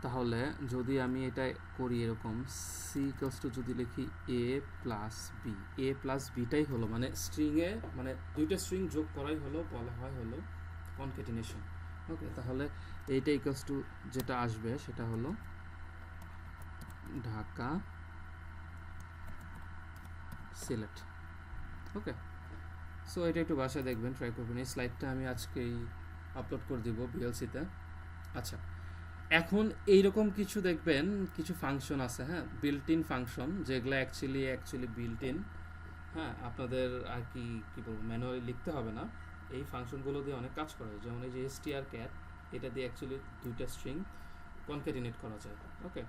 তাহলে যদি আমি এটা করি এরকম c equals to যদি লিখি a plus b, a plus বিটাই হলো মানে স্ট্রিংয়ে, মানে দুইটা স্ট্রিং যোগ করাই হলো বলা হয় হলো কনক্যাটিনেশন। ওকে, তাহলে এইটা ইকুয়ালস টু যেটা আসবে সেটা হলো ঢাকা সিলেট। ওকে, সো এটা একটু বাসায় দেখবেন, ট্রাই করবেন। এই স্লাইডটা আমি আজকেই আপলোড করে দিব ভিএলসিতে। আচ্ছা, এখন এইরকম কিছু দেখবেন, কিছু ফাংশন আছে, হ্যাঁ বিল্ট ইন ফাংশন, যেগুলো অ্যাকচুয়ালি বিল্ট ইন, হ্যাঁ আপনাদের আর কি বলবো ম্যানুয়ালি লিখতে হবে না, এই ফাংশনগুলো দিয়ে অনেক কাজ করা যায়। যেমন এই যে strcat, এটা দিয়ে অ্যাকচুয়ালি দুইটা স্ট্রিং কনক্যাটিনেট করা যায়। ওকে,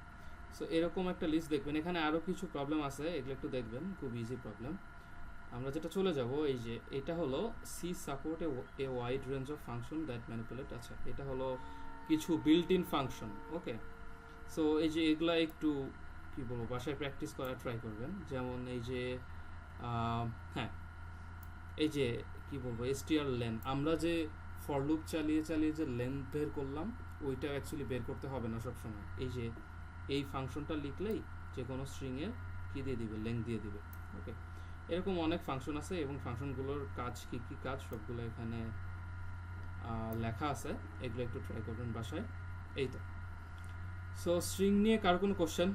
সো এরকম একটা লিস্ট দেখবেন। এখানে আরও কিছু প্রবলেম আছে, এগুলো একটু দেখবেন, খুব ইজি প্রবলেম। আমরা যেটা চলে যাব, এই যে এটা হলো C support a wide range of function that manipulate. আচ্ছা, এটা হলো কিছু built in function. Okay, so এই যে এগুলা একটু কি বলবো বাসায় প্র্যাকটিস করার ট্রাই করবেন। যেমন এই যে হ্যাঁ এই যে কি বলবো str_len, আমরা যে ফর লুপ চালিয়ে যে লেন্থ বের করলাম, ওইটা অ্যাকচুয়ালি বের করতে হবে না সবসময়। এই যে এই ফাংশনটা লিখলেই যে কোনো স্ট্রিংয়ের কি দিয়ে দিবে, লেন্থ দিয়ে দিবে। ওকে, এরকম অনেক ফাংশন আছে এবং ফাংশনগুলোর কাজ কি কাজ সবগুলো এখানে লেখা আছে, এগুলো একটু ট্রাই করবেন বাসায়। এই তো, সো স্ট্রিং নিয়ে কার কোনো কোশ্চেন?